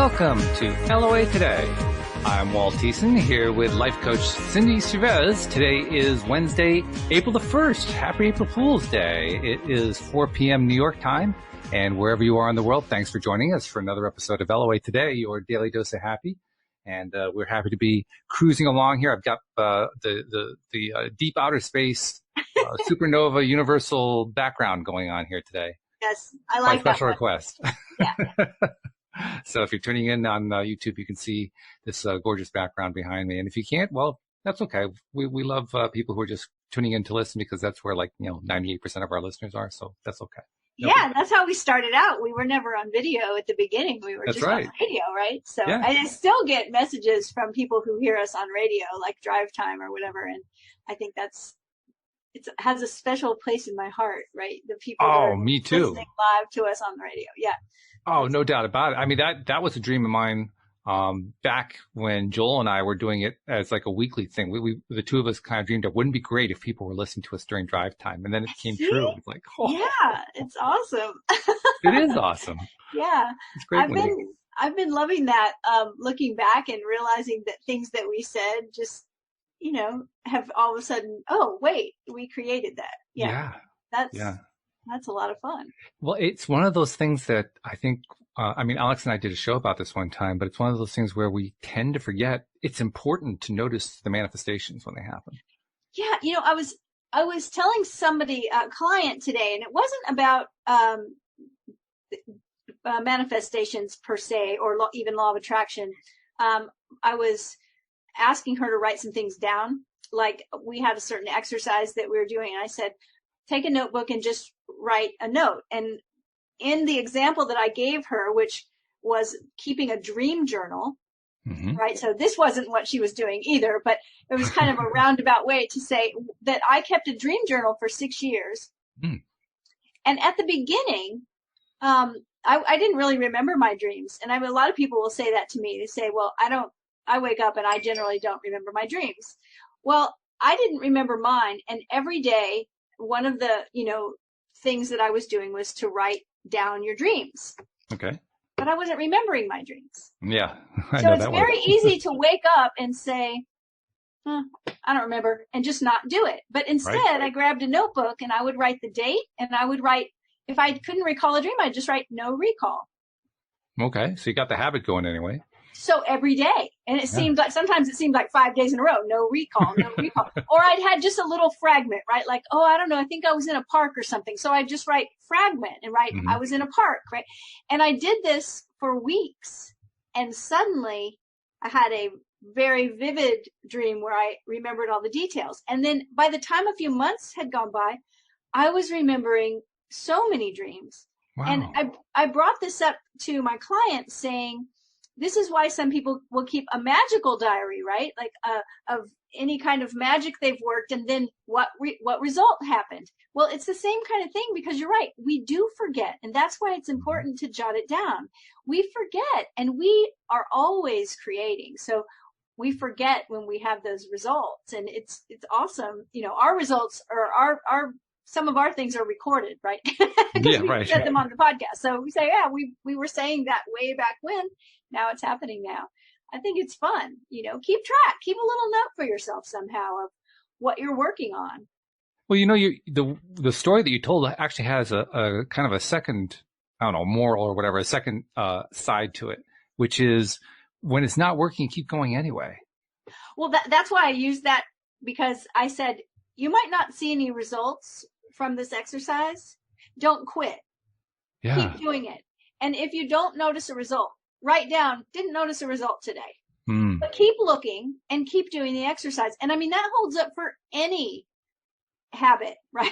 Welcome to LOA Today. I'm Walt Thiessen here with life coach Cindy Chavez. Today is Wednesday, April the 1st. Happy April Fool's Day. It is 4 p.m. New York time. And wherever you are in the world, thanks for joining us for another episode of LOA Today, your daily dose of happy. And we're happy to be cruising along here. I've got the deep outer space supernova universal background going on here today. Yes, I like that. My special one. request. Yeah. So if you're tuning in on YouTube, you can see this gorgeous background behind me. And if you can't, well, that's okay. We love people who are just tuning in to listen because that's where 98% of our listeners are. So that's okay. Yeah, that's how we started out. We were never on video at the beginning. We were just on radio, right? So yeah. I still get messages from people who hear us on radio, like Drive Time or whatever. And I think it has a special place in my heart, right? The people that are me too. Listening live to us on the radio. Yeah. Oh, no doubt about it. I mean, that was a dream of mine back when Joel and I were doing it as like a weekly thing. We the two of us kind of dreamed it wouldn't be great if people were listening to us during drive time. And then it came true. It's like, yeah, it's awesome. It is awesome. Yeah. It's great. I've been loving that, looking back and realizing that things that we said just, have all of a sudden, oh, wait, we created that. Yeah. That's a lot of fun. Well, it's one of those things that I think, Alex and I did a show about this one time, but it's one of those things where we tend to forget it's important to notice the manifestations when they happen. Yeah. I was telling somebody, a client today, and it wasn't about, manifestations per se, or even law of attraction. I was asking her to write some things down. Like we had a certain exercise that we were doing, and I said, take a notebook and just write a note. And in the example that I gave her, which was keeping a dream journal, right? So this wasn't what she was doing either, but it was kind of a roundabout way to say that I kept a dream journal for 6 years. And at the beginning, I didn't really remember my dreams. And a lot of people will say that to me. They say, well, I wake up and I generally don't remember my dreams. Well, I didn't remember mine. And every day, one of the, things that I was doing was to write down your dreams. Okay. But I wasn't remembering my dreams. Yeah. So it's very easy to wake up and say, I don't remember, and just not do it. But instead, I grabbed a notebook and I would write the date, and I would write, if I couldn't recall a dream, I'd just write no recall. Okay. So you got the habit going anyway. So every day. And sometimes it seemed like 5 days in a row, no recall. Or I'd had just a little fragment, right? Like, I don't know, I think I was in a park or something. So I'd just write fragment and write, I was in a park, right? And I did this for weeks. And suddenly I had a very vivid dream where I remembered all the details. And then by the time a few months had gone by, I was remembering so many dreams. Wow. And I brought this up to my client saying, this is why some people will keep a magical diary, right? Like of any kind of magic they've worked, and then what result happened. Well, it's the same kind of thing, because you're right. We do forget, and that's why it's important to jot it down. We forget, and we are always creating. So we forget when we have those results, and it's awesome. Our results are some of our things are recorded, right? Yeah, right. We set them on the podcast. So we say, yeah, we were saying that way back when. Now it's happening now. I think it's fun. Keep track. Keep a little note for yourself somehow of what you're working on. Well, the story that you told actually has a kind of a second, I don't know, moral or whatever, a second side to it, which is when it's not working, keep going anyway. Well, that's why I used that, because I said, you might not see any results from this exercise. Don't quit. Yeah. Keep doing it. And if you don't notice a result, write down, didn't notice a result today. But keep looking and keep doing the exercise. And that holds up for any habit, right?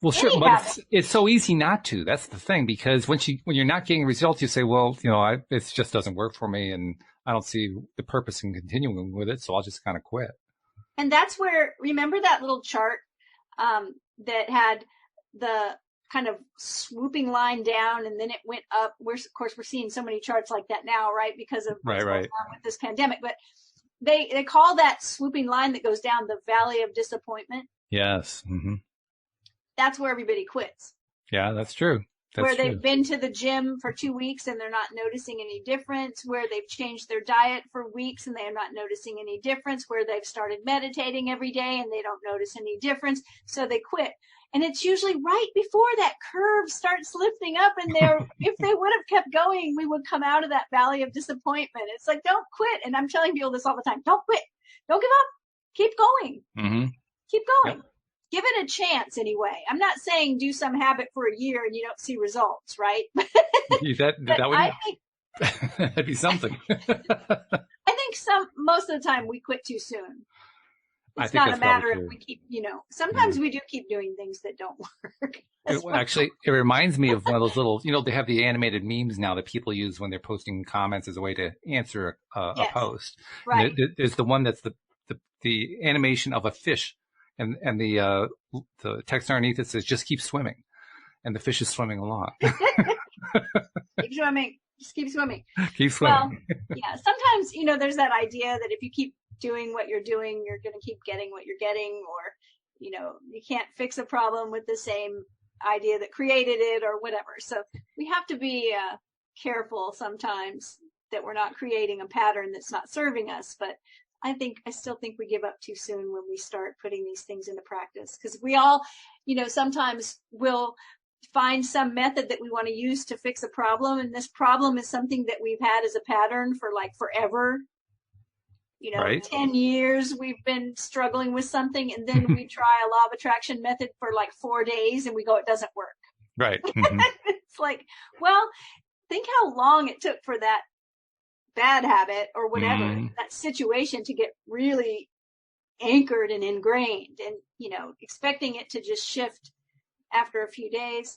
Well, sure, but it's so easy not to. That's the thing, because when you're not getting results, you say, well, it just doesn't work for me, and I don't see the purpose in continuing with it, so I'll just kind of quit. And that's where, remember that little chart that had the kind of swooping line down, and then it went up. Of course, we're seeing so many charts like that now, right? Because of what's going on with this pandemic. But they call that swooping line that goes down the valley of disappointment. Yes. Mm-hmm. That's where everybody quits. Yeah, that's true. where true. they've been to the gym for 2 weeks and they're not noticing any difference, where they've changed their diet for weeks and they're not noticing any difference, where they've started meditating every day and they don't notice any difference, so they quit. And it's usually right before that curve starts lifting up, and if they would have kept going, we would come out of that valley of disappointment. It's like, don't quit. And I'm telling people this all the time. Don't quit. Don't give up. Keep going. Mm-hmm. Keep going. Yep. Give it a chance anyway. I'm not saying do some habit for a year and you don't see results, right? That'd be something. I think most of the time we quit too soon. It's not a matter if we keep, sometimes we do keep doing things that don't work. Actually, it reminds me of one of those little, they have the animated memes now that people use when they're posting comments as a way to answer a post. Right. And there's the one that's the animation of a fish, and the text underneath it says, just keep swimming. And the fish is swimming along. Keep swimming. Just keep swimming. Keep swimming. Well, yeah. Sometimes, there's that idea that if you keep doing what you're doing, you're going to keep getting what you're getting, or, you can't fix a problem with the same idea that created it or whatever. So we have to be careful sometimes that we're not creating a pattern that's not serving us. But I still think we give up too soon when we start putting these things into practice, because we all, sometimes will find some method that we want to use to fix a problem. And this problem is something that we've had as a pattern for like forever. Right. 10 years we've been struggling with something, and then we try a law of attraction method for like 4 days and we go, it doesn't work. Right. Mm-hmm. It's like, well, think how long it took for that bad habit or whatever, that situation to get really anchored and ingrained, and, expecting it to just shift after a few days.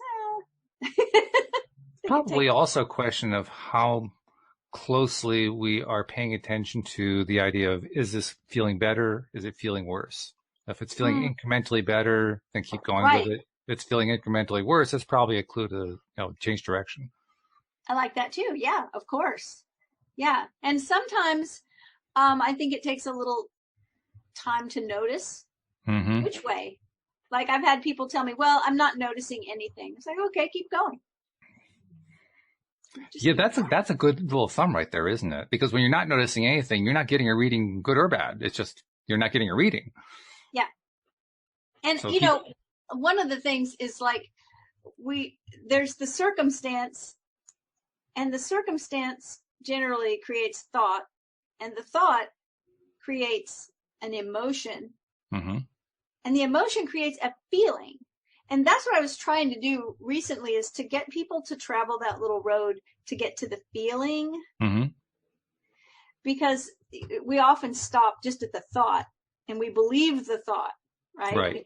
Probably also a question of how closely we are paying attention to the idea of, is this feeling better? Is it feeling worse? If it's feeling incrementally better, then keep going with it. If it's feeling incrementally worse, that's probably a clue to change direction. I like that too. Yeah, of course. Yeah. And sometimes I think it takes a little time to notice which way. Like I've had people tell me, well, I'm not noticing anything. It's like, okay, keep going. That's a good rule of thumb right there, isn't it? Because when you're not noticing anything, you're not getting a reading, good or bad. It's just, you're not getting a reading. Yeah. And, so one of the things is like, there's the circumstance, and the circumstance generally creates thought, and the thought creates an emotion, and the emotion creates a feeling. And that's what I was trying to do recently, is to get people to travel that little road to get to the feeling. Because we often stop just at the thought and we believe the thought, right? Right.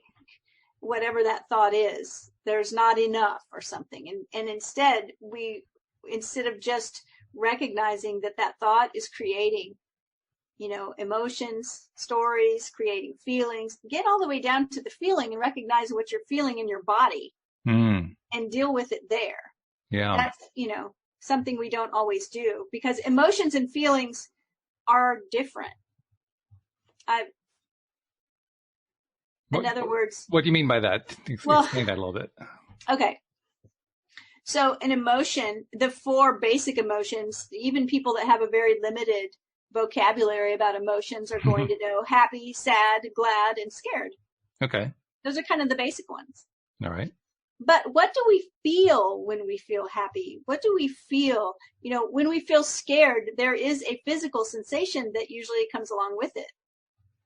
Whatever that thought is, there's not enough or something. And instead of just recognizing that thought is creating, emotions, stories, creating feelings, get all the way down to the feeling and recognize what you're feeling in your body and deal with it there. Yeah. That's, something we don't always do, because emotions and feelings are different. In other words, what do you mean by that? Explain that a little bit. Okay. So an emotion, the 4 basic emotions, even people that have a very limited vocabulary about emotions are going to know happy, sad, glad, and scared. Okay. Those are kind of the basic ones. All right. But what do we feel when we feel happy? What do we feel? When we feel scared, there is a physical sensation that usually comes along with it.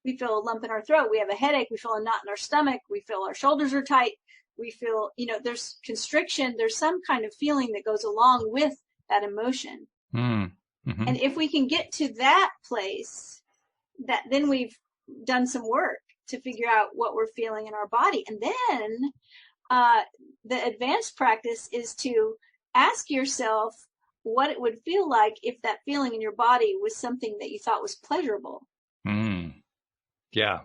We feel a lump in our throat. We have a headache. We feel a knot in our stomach. We feel our shoulders are tight. We feel, there's constriction. There's some kind of feeling that goes along with that emotion. And if we can get to that place, then we've done some work to figure out what we're feeling in our body. And then the advanced practice is to ask yourself what it would feel like if that feeling in your body was something that you thought was pleasurable. Yeah.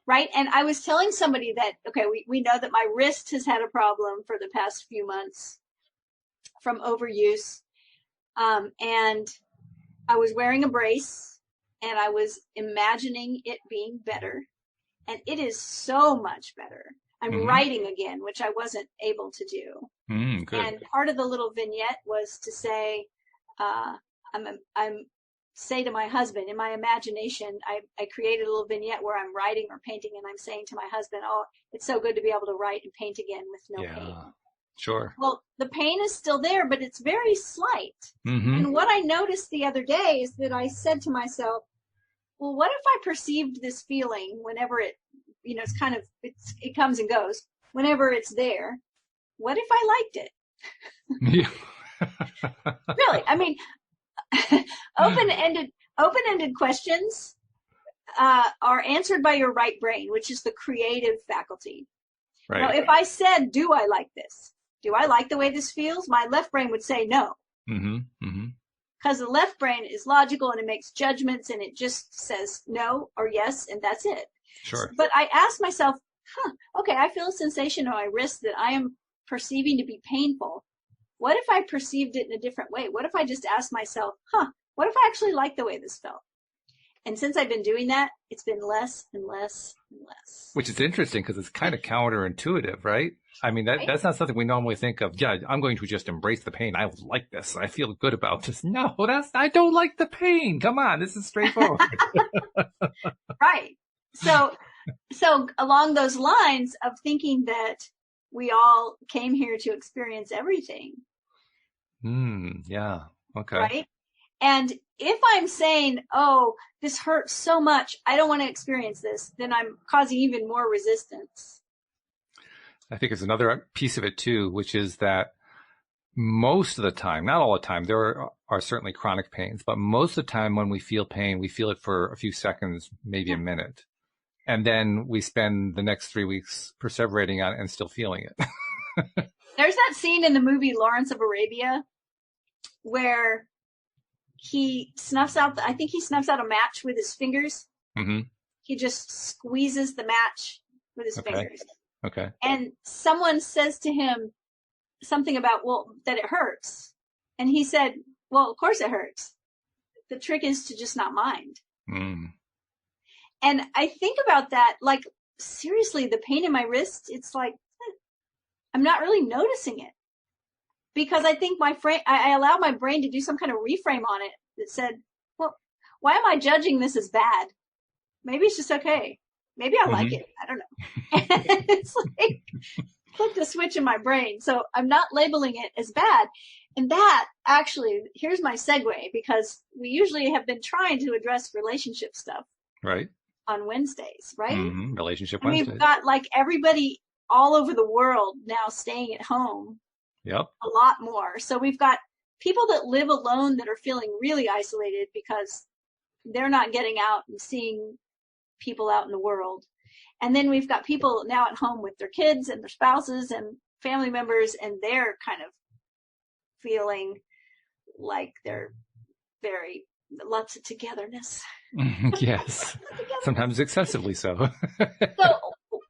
Right. And I was telling somebody that, okay, we know that my wrist has had a problem for the past few months from overuse. And I was wearing a brace and I was imagining it being better. And it is so much better. I'm writing again, which I wasn't able to do. Good. And part of the little vignette was to say, I'm say to my husband in my imagination, I created a little vignette where I'm writing or painting, and I'm saying to my husband, oh, it's so good to be able to write and paint again with no pain. Sure. Well, the pain is still there, but it's very slight. And what I noticed the other day is that I said to myself, well, what if I perceived this feeling whenever it, it's kind of, it comes and goes, whenever it's there, what if I liked it? Yeah. Really, I mean, open-ended questions are answered by your right brain, which is the creative faculty. Right. Now, if I said, do I like this? Do I like the way this feels? My left brain would say no. Because the left brain is logical and it makes judgments and it just says no or yes, and that's it. Sure. But I asked myself, okay, I feel a sensation on my wrist that I am perceiving to be painful. What if I perceived it in a different way? What if I just asked myself, what if I actually like the way this felt? And since I've been doing that, it's been less and less and less. Which is interesting because it's kind of counterintuitive, right? I mean, that's not something we normally think of. Yeah, I'm going to just embrace the pain. I like this. I feel good about this. No, I don't like the pain. Come on. This is straightforward. Right. So along those lines of thinking that we all came here to experience everything. Yeah. Okay. Right. And if I'm saying, oh, this hurts so much, I don't want to experience this, then I'm causing even more resistance. I think there's another piece of it too, which is that most of the time, not all the time, there are certainly chronic pains, but most of the time when we feel pain, we feel it for a few seconds, maybe a minute. And then we spend the next 3 weeks perseverating on it and still feeling it. There's that scene in the movie Lawrence of Arabia where he snuffs out, I think he snuffs out a match with his fingers. He just squeezes the match with his fingers. Okay. And someone says to him something about, well, that it hurts. And he said, well, of course it hurts. The trick is to just not mind. And I think about that, like, seriously, the pain in my wrist, it's like, I'm not really noticing it. Because I think I allowed my brain to do some kind of reframe on it that said, well, why am I judging this as bad? Maybe it's just okay. Maybe I like it. I don't know. It's like flipped a switch in my brain. So I'm not labeling it as bad. And that actually, here's my segue, because we usually have been trying to address relationship stuff. Right. On Wednesdays, right? Relationship and Wednesdays. We've got like everybody all over the world now staying at home. Yep. A lot more. So we've got people that live alone that are feeling really isolated because they're not getting out and seeing people out in the world. And then we've got people now at home with their kids and their spouses and family members, and they're kind of feeling like they're lots of togetherness. Yes. Sometimes excessively so. So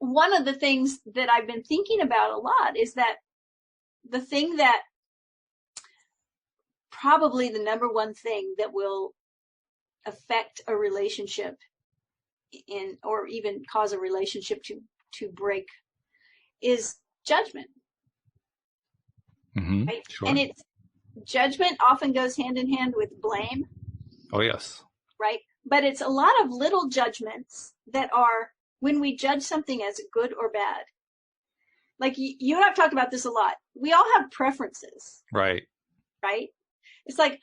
one of the things that I've been thinking about a lot is that the thing that probably the number one thing that will affect a relationship or even cause a relationship to break is judgment. Right? Sure. And judgment often goes hand in hand with blame. Oh, yes. Right? But it's a lot of little judgments that are when we judge something as good or bad. Like you and I've talked about this a lot. We all have preferences. Right. Right? It's like,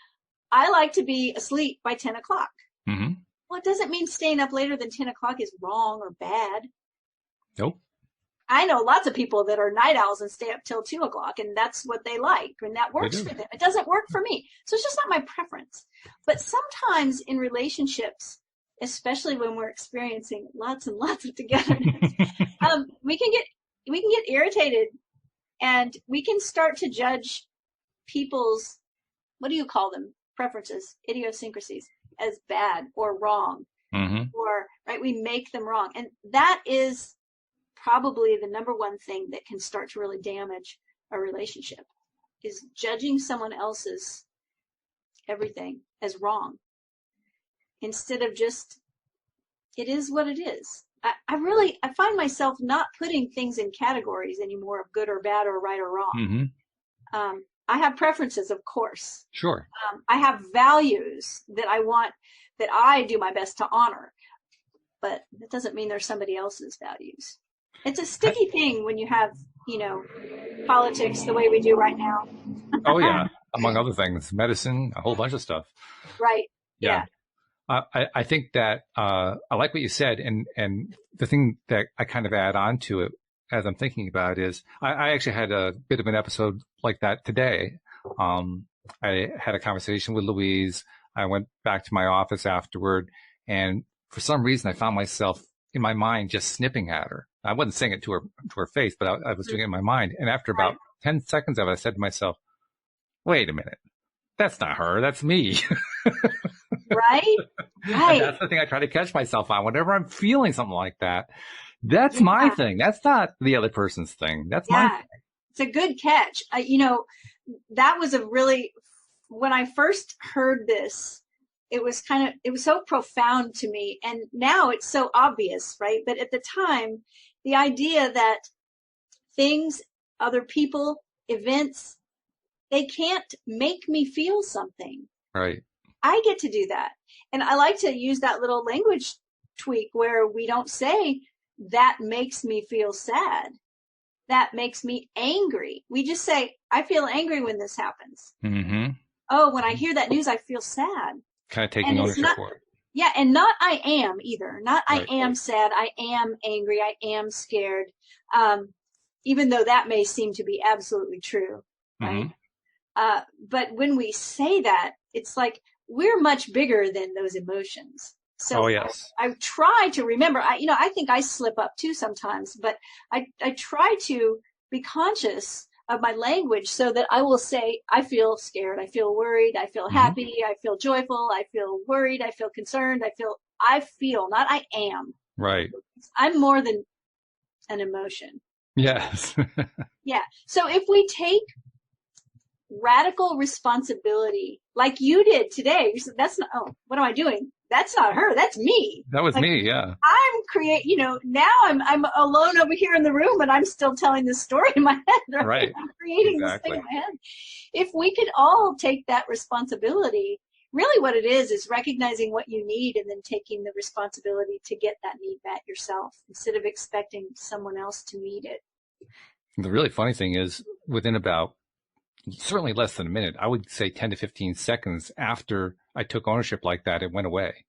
I like to be asleep by 10 o'clock. Well, it doesn't mean staying up later than 10 o'clock is wrong or bad. Nope. I know lots of people that are night owls and stay up till 2 o'clock, and that's what they like, and that works for them. It doesn't work for me. So it's just not my preference. But sometimes in relationships, especially when we're experiencing lots and lots of togetherness, we can get irritated, and we can start to judge people's, what do you call them? Preferences, idiosyncrasies, as bad or wrong. Or, right, we make them wrong. And that is probably the number one thing that can start to really damage a relationship, is judging someone else's everything as wrong instead of just, it is what it is. I find myself not putting things in categories anymore of good or bad or right or wrong. Mm-hmm. I have preferences, of course. Sure. I have values that I want, that I do my best to honor, but that doesn't mean they're somebody else's values. It's a sticky thing when you have, politics the way we do right now. Oh yeah, among other things, medicine, a whole bunch of stuff. Right. Yeah. Yeah. I think that I like what you said, and the thing that I kind of add on to it as I'm thinking about it is I actually had a bit of an episode like that today. I had a conversation with Louise. I went back to my office afterward, and for some reason, I found myself in my mind just snipping at her. I wasn't saying it to her face, but I was doing it in my mind. And after about 10 seconds of it, I said to myself, "Wait a minute, that's not her, that's me." Right. And that's the thing I try to catch myself on. Whenever I'm feeling something like that, that's my thing. That's not the other person's thing. That's my thing. It's a good catch. That was when I first heard this, it was so profound to me. And now it's so obvious, right? But at the time, the idea that things, other people, events, they can't make me feel something. Right. I get to do that. And I like to use that little language tweak where we don't say that makes me feel sad. That makes me angry. We just say, I feel angry when this happens. Mm-hmm. Oh, when I hear that news, I feel sad. Kind of taking ownership for it. Yeah. And not I am either. Not right. I am sad. I am angry. I am scared. Even though that may seem to be absolutely true. Right. Mm-hmm. But when we say that, it's like, we're much bigger than those emotions. So yes. I try to remember, I think I slip up too sometimes, but I try to be conscious of my language so that I will say, I feel scared. I feel worried. I feel happy. I feel joyful. I feel worried. I feel concerned. I feel, not I am. Right. I'm more than an emotion. Yes. Yeah. So if we take radical responsibility like you did today, that's not, what am I doing? That's not her. That's me. That was me. Yeah. I'm now I'm alone over here in the room and I'm still telling this story in my head. Right. I'm creating this thing in my head. If we could all take that responsibility, really what it is recognizing what you need and then taking the responsibility to get that need met yourself instead of expecting someone else to meet it. The really funny thing is within about certainly less than a minute, I would say 10 to 15 seconds after I took ownership like that, it went away.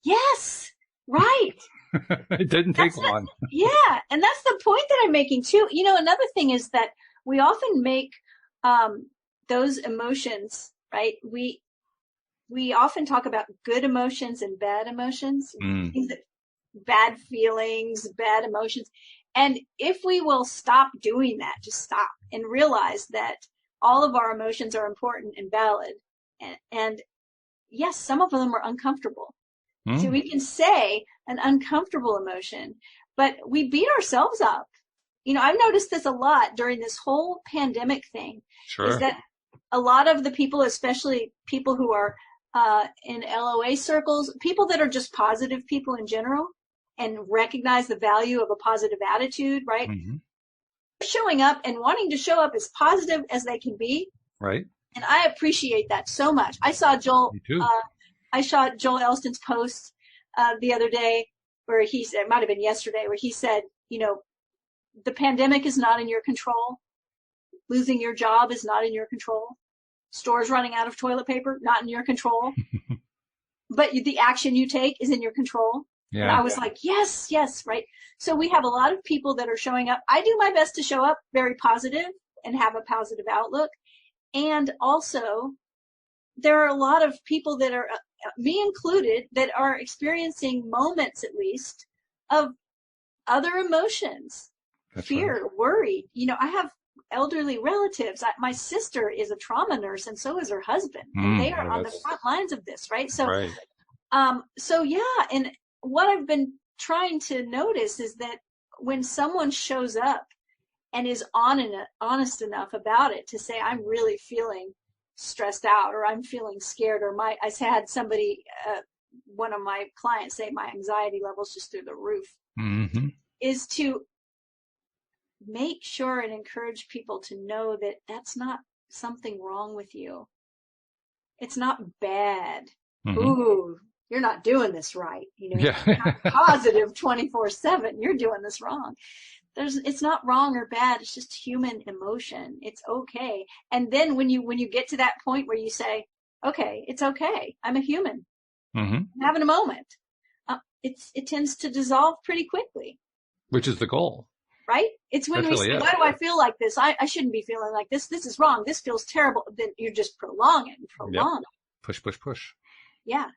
Yes, right. It didn't take long. Yeah, and that's the point that I'm making too. Another thing is that we often make those emotions, right? We often talk about good emotions and bad emotions, bad feelings, bad emotions. And if we will stop doing that, just stop and realize that all of our emotions are important and valid. And yes, some of them are uncomfortable. So we can say an uncomfortable emotion, but we beat ourselves up. I've noticed this a lot during this whole pandemic thing. Sure. Is that a lot of the people, especially people who are in LOA circles, people that are just positive people in general and recognize the value of a positive attitude, right? Mm-hmm. Showing up and wanting to show up as positive as they can be. Right. And I appreciate that so much. I saw Joel Elston's post the other day where he said, it might have been yesterday, where he said, the pandemic is not in your control. Losing your job is not in your control. Stores running out of toilet paper, not in your control. But the action you take is in your control. Yeah. And I was like, yes, right. So we have a lot of people that are showing up. I do my best to show up very positive and have a positive outlook. And also, there are a lot of people that are, me included, that are experiencing moments at least of other emotions. That's fear, right. Worry. I have elderly relatives. My sister is a trauma nurse and so is her husband. And they are on the front lines of this, right? So, right. And what I've been trying to notice is that when someone shows up and is honest enough about it to say, I'm really feeling stressed out, or I'm feeling scared, or I had somebody, one of my clients say my anxiety level's just through the roof. Mm-hmm. is to make sure and encourage people to know that that's not something wrong with you. It's not bad. Mm-hmm. Ooh, you're not doing this right. Yeah. You're not positive 24/7. You're doing this wrong. It's not wrong or bad. It's just human emotion. It's okay. And then when you get to that point where you say, okay, it's okay. I'm a human. Mm-hmm. I'm having a moment. It tends to dissolve pretty quickly. Which is the goal. Right? It's when we say, why do I feel like this? I shouldn't be feeling like this. This is wrong. This feels terrible. Then you're just prolonging and prolonging. Yep. Push. Yeah.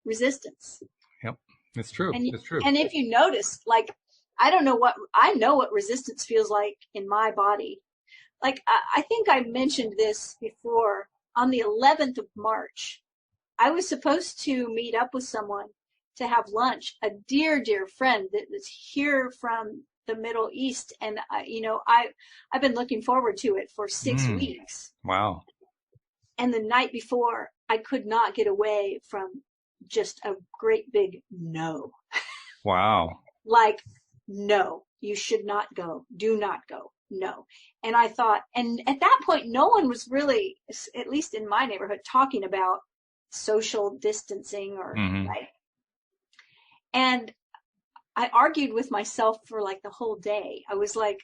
Resistance. Yep. It's true. It's true. And if you notice, like, I know what resistance feels like in my body. Like, I think I mentioned this before. On the 11th of March, I was supposed to meet up with someone to have lunch, a dear, dear friend that was here from the Middle East. And, I've been looking forward to it for 6 weeks. Wow. And the night before, I could not get away from just a great big no. Wow. Like, no, you should not go. Do not go. No. And I thought, and at that point, no one was really, at least in my neighborhood, talking about social distancing or, right? And I argued with myself for like the whole day. I was like,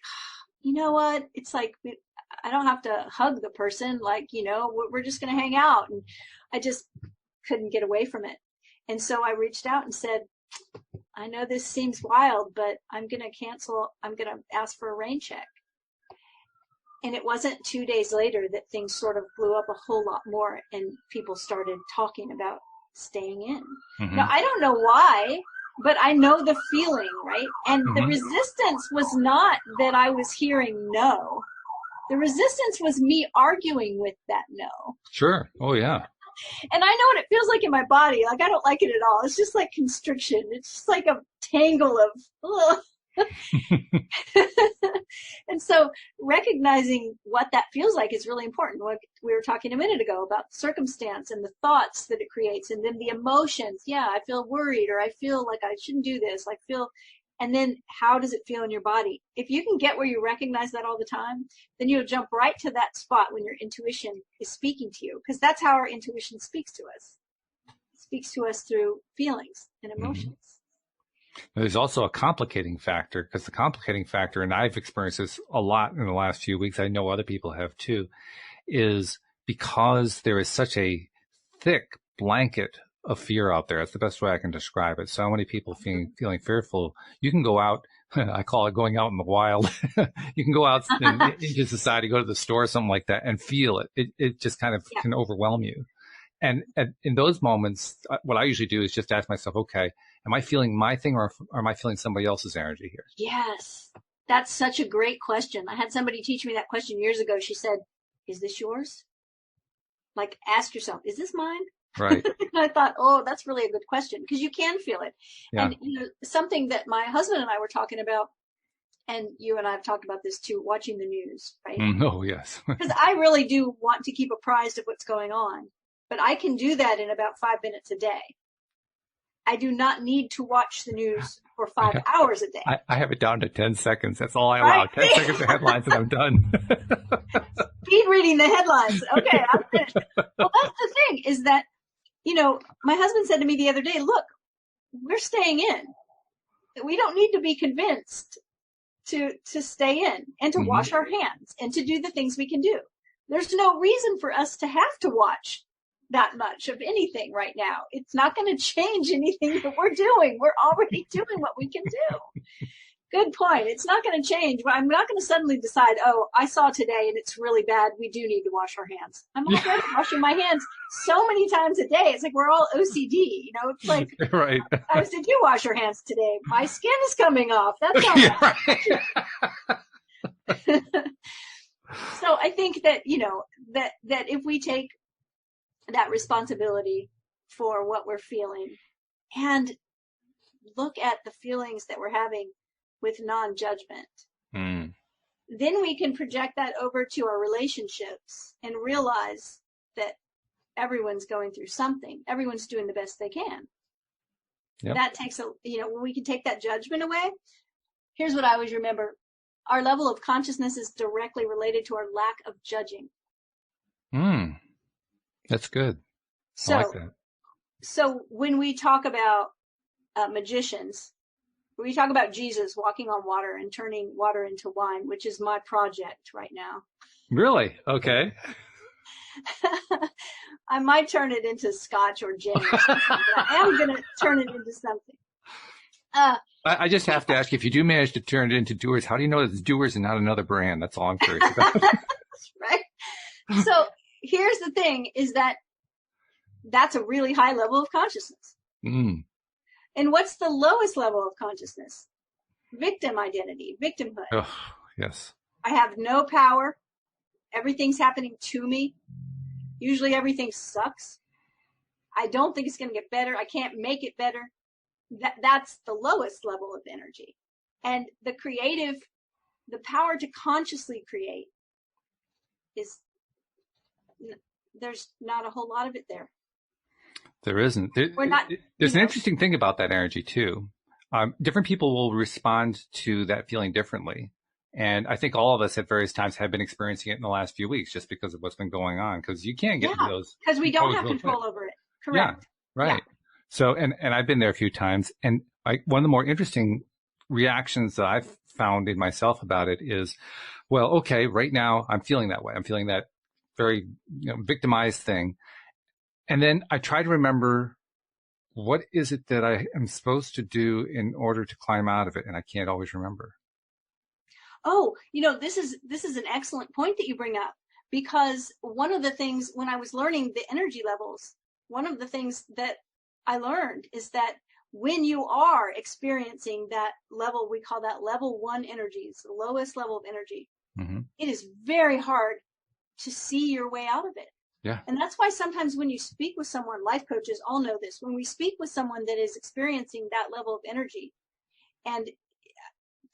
you know what? It's like, I don't have to hug the person. Like, we're just going to hang out. And I just couldn't get away from it. And so I reached out and said, I know this seems wild, but I'm going to cancel. I'm going to ask for a rain check. And it wasn't 2 days later that things sort of blew up a whole lot more and people started talking about staying in. Mm-hmm. Now, I don't know why, but I know the feeling, right? And the resistance was not that I was hearing no. The resistance was me arguing with that no. Sure. Oh, yeah. And I know what it feels like in my body. Like, I don't like it at all. It's just like constriction. It's just like a tangle of, and so recognizing what that feels like is really important. What we were talking a minute ago about circumstance and the thoughts that it creates, and then the emotions. Yeah, I feel worried, or I feel like I shouldn't do this. I feel, and then how does it feel in your body? If you can get where you recognize that all the time, then you'll jump right to that spot when your intuition is speaking to you, because that's how our intuition speaks to us. It speaks to us through feelings and emotions. There's also a complicating factor, because the complicating factor, and I've experienced this a lot in the last few weeks, I know other people have too, is because there is such a thick blanket of fear out there. That's the best way I can describe it. So many people feeling fearful. You can go out, I call it going out in the wild. You can go out into society, go to the store, something like that, and feel it. It just kind of can overwhelm you. And in those moments, what I usually do is just ask myself, okay, am I feeling my thing, or am I feeling somebody else's energy here? Yes. That's such a great question. I had somebody teach me that question years ago. She said, is this yours? Like, ask yourself, is this mine? Right. And I thought, oh, that's really a good question, because you can feel it. Yeah. And something that my husband and I were talking about, and you and I have talked about this too, watching the news, right? Oh, yes. Because I really do want to keep apprised of what's going on. But I can do that in about 5 minutes a day. I do not need to watch the news for 5 hours a day. I have it down to 10 seconds. That's all I allow. Right? 10 seconds of headlines and I'm done. Speed reading the headlines. Okay, I'm finished. Well, that's the thing, is that, my husband said to me the other day, look, we're staying in. We don't need to be convinced to stay in and to wash our hands and to do the things we can do. There's no reason for us to have to watch that much of anything right now. It's not going to change anything that we're doing. We're already doing what we can do. Good point. It's not going to change. I'm not going to suddenly decide, oh, I saw today and it's really bad. We do need to wash our hands. I'm already washing my hands so many times a day. It's like we're all OCD. It's like, right. Did you wash your hands today? My skin is coming off. That's not right. So I think that, that if we take that responsibility for what we're feeling and look at the feelings that we're having with non-judgment, then we can project that over to our relationships and realize that everyone's going through something. Everyone's doing the best they can. Yep. That takes when we can take that judgment away. Here's what I always remember. Our level of consciousness is directly related to our lack of judging. That's good. So, I like that. So when we talk about magicians, we talk about Jesus walking on water and turning water into wine, which is my project right now. Really? Okay. I might turn it into scotch or gin or something, but I am going to turn it into something. I just have to ask, if you do manage to turn it into Doers, how do you know it's Doers and not another brand? That's all I'm curious about. Right. So here's the thing, is that's a really high level of consciousness. And what's the lowest level of consciousness? Victim identity, victimhood. Oh, yes. I have no power. Everything's happening to me. Usually everything sucks. I don't think it's going to get better. I can't make it better. That's the lowest level of energy. And the power to consciously create there's not a whole lot of it there. There isn't. There's an interesting thing about that energy too. Different people will respond to that feeling differently. And I think all of us at various times have been experiencing it in the last few weeks just because of what's been going on. Because you can't get into those. Because we don't have control over it. Correct. Yeah, right. Yeah. So, and I've been there a few times. And one of the more interesting reactions that I've found in myself about it is, well, okay, right now I'm feeling that way. I'm feeling that very victimized thing. And then I try to remember, what is it that I am supposed to do in order to climb out of it? And I can't always remember. Oh, this is an excellent point that you bring up, because one of the things when I was learning the energy levels, one of the things that I learned is that when you are experiencing that level, we call that level 1 energy, it's the lowest level of energy. It is very hard to see your way out of it. Yeah. And that's why sometimes when you speak with someone, life coaches all know this, when we speak with someone that is experiencing that level of energy, and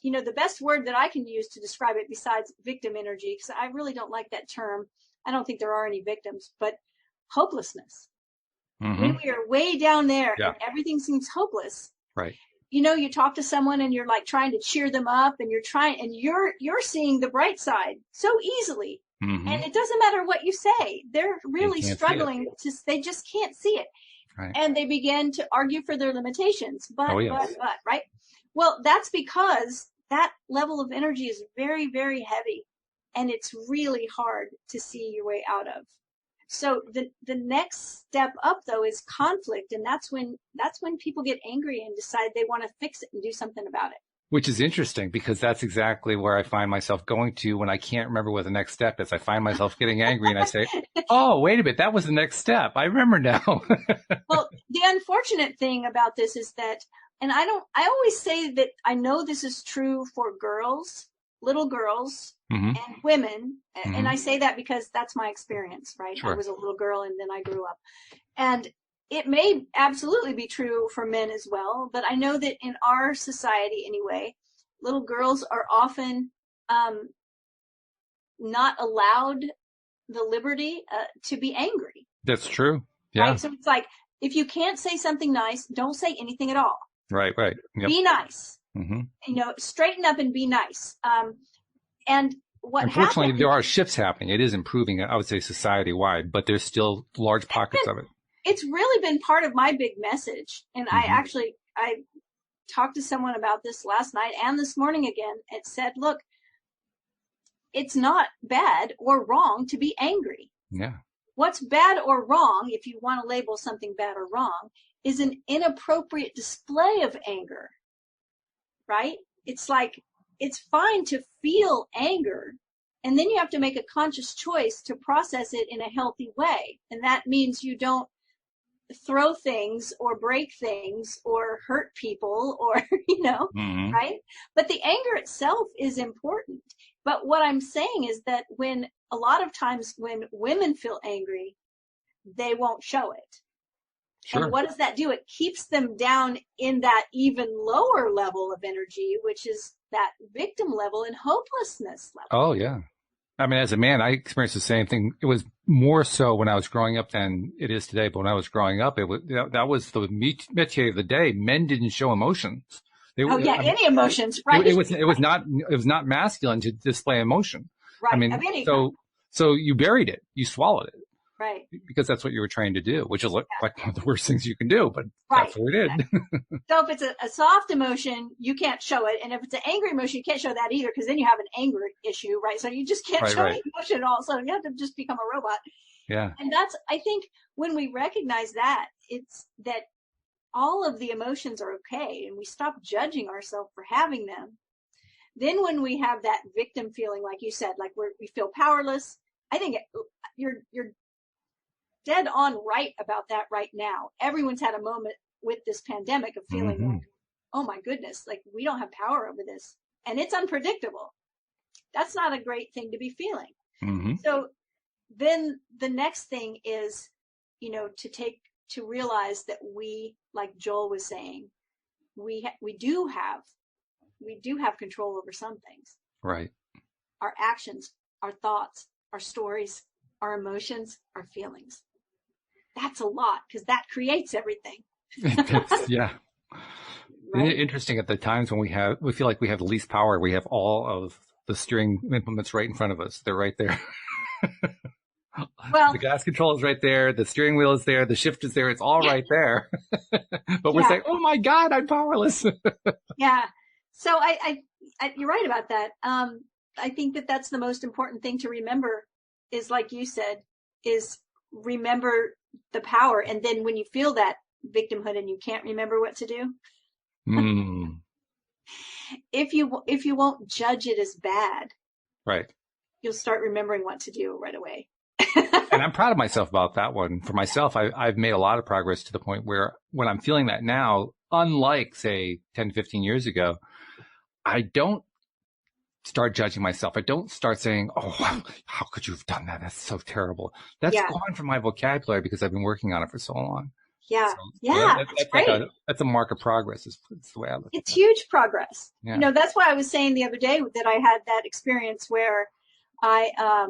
the best word that I can use to describe it besides victim energy, because I really don't like that term. I don't think there are any victims, but hopelessness. When we are way down there and everything seems hopeless. Right. You talk to someone and you're like trying to cheer them up, and you're seeing the bright side so easily. And it doesn't matter what you say. They're really struggling. They just can't see it. Right. And they begin to argue for their limitations. But, right? Well, that's because that level of energy is very, very heavy, and it's really hard to see your way out of. So the next step up, though, is conflict. And that's when people get angry and decide they want to fix it and do something about it. Which is interesting, because that's exactly where I find myself going to when I can't remember what the next step is. I find myself getting angry and I say, oh, wait a minute, that was the next step. I remember now. Well, the unfortunate thing about this is that, and I always say that I know this is true for girls, little girls and women. And I say that because that's my experience, right? Sure. I was a little girl and then I grew up. And it may absolutely be true for men as well, but I know that in our society anyway, little girls are often not allowed the liberty to be angry. That's true. Yeah. Right? So it's like, if you can't say something nice, don't say anything at all. Right. Yep. Be nice. Straighten up and be nice. And what unfortunately, there are shifts happening. It is improving, I would say, society-wide, but there's still large pockets of it. It's really been part of my big message. And I talked to someone about this last night and this morning again. It said, look, it's not bad or wrong to be angry. Yeah. What's bad or wrong, if you want to label something bad or wrong, is an inappropriate display of anger, right? It's like, it's fine to feel anger, and then you have to make a conscious choice to process it in a healthy way. And that means you don't throw things or break things or hurt people or, right? But the anger itself is important. But what I'm saying is that a lot of times when women feel angry, they won't show it. Sure. And what does that do? It keeps them down in that even lower level of energy, which is that victim level and hopelessness level. Oh, yeah. I mean, as a man, I experienced the same thing. It was more so when I was growing up than it is today. But when I was growing up, that was the métier of the day. Men didn't show emotions. Oh yeah, I mean, any emotions, right? it was not masculine to display emotion. Right. I mean, of any kind. so you buried it, you swallowed it. Right. Because that's what you were trained to do, which is like one of the worst things you can do, but Right. that's what we did. So if it's a soft emotion, you can't show it. And if it's an angry emotion, you can't show that either, because then you have an anger issue, right? So you just can't show any emotion at all. So you have to just become a robot. Yeah. And I think when we recognize that, it's that all of the emotions are okay and we stop judging ourselves for having them. Then when we have that victim feeling, like you said, like we feel powerless, I think you're dead on right about that right now. Everyone's had a moment with this pandemic of feeling like, oh my goodness, like we don't have power over this. And it's unpredictable. That's not a great thing to be feeling. Mm-hmm. So then the next thing is, to realize that we, like Joel was saying, we do have control over some things. Right. Our actions, our thoughts, our stories, our emotions, our feelings. That's a lot, because that creates everything. Yeah. Right? Interesting, at the times when we feel like we have the least power, we have all of the steering implements right in front of us. They're right there. Well, the gas control is right there. The steering wheel is there. The shift is there. It's all right there. But we're saying, oh my God, I'm powerless. Yeah. So you're right about that. I think that that's the most important thing to remember is, like you said, is remember the power. And then when you feel that victimhood and you can't remember what to do, if you won't judge it as bad, right, you'll start remembering what to do right away. And I'm proud of myself about that one. For myself, I've made a lot of progress to the point where when I'm feeling that now, unlike say 10, 15 years ago, I don't start judging myself. I don't start saying, oh, how could you have done that? That's so terrible. That's gone from my vocabulary because I've been working on it for so long. Yeah. So, that's great. That's a mark of progress. Is the way I look at it. It's huge progress. Yeah. That's why I was saying the other day that I had that experience where I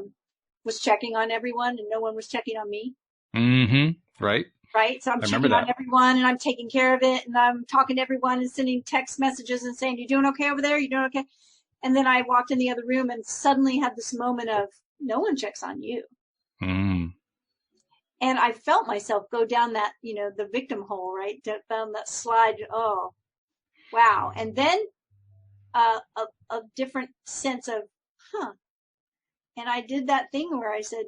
was checking on everyone and no one was checking on me. Mm-hmm. Right. Right. So I'm checking on everyone and I'm taking care of it and I'm talking to everyone and sending text messages and saying, you doing okay over there? You doing okay? And then I walked in the other room and suddenly had this moment of no one checks on you. Mm. And I felt myself go down that, the victim hole, right? Down that slide. Oh, wow. And then a different sense of, And I did that thing where I said,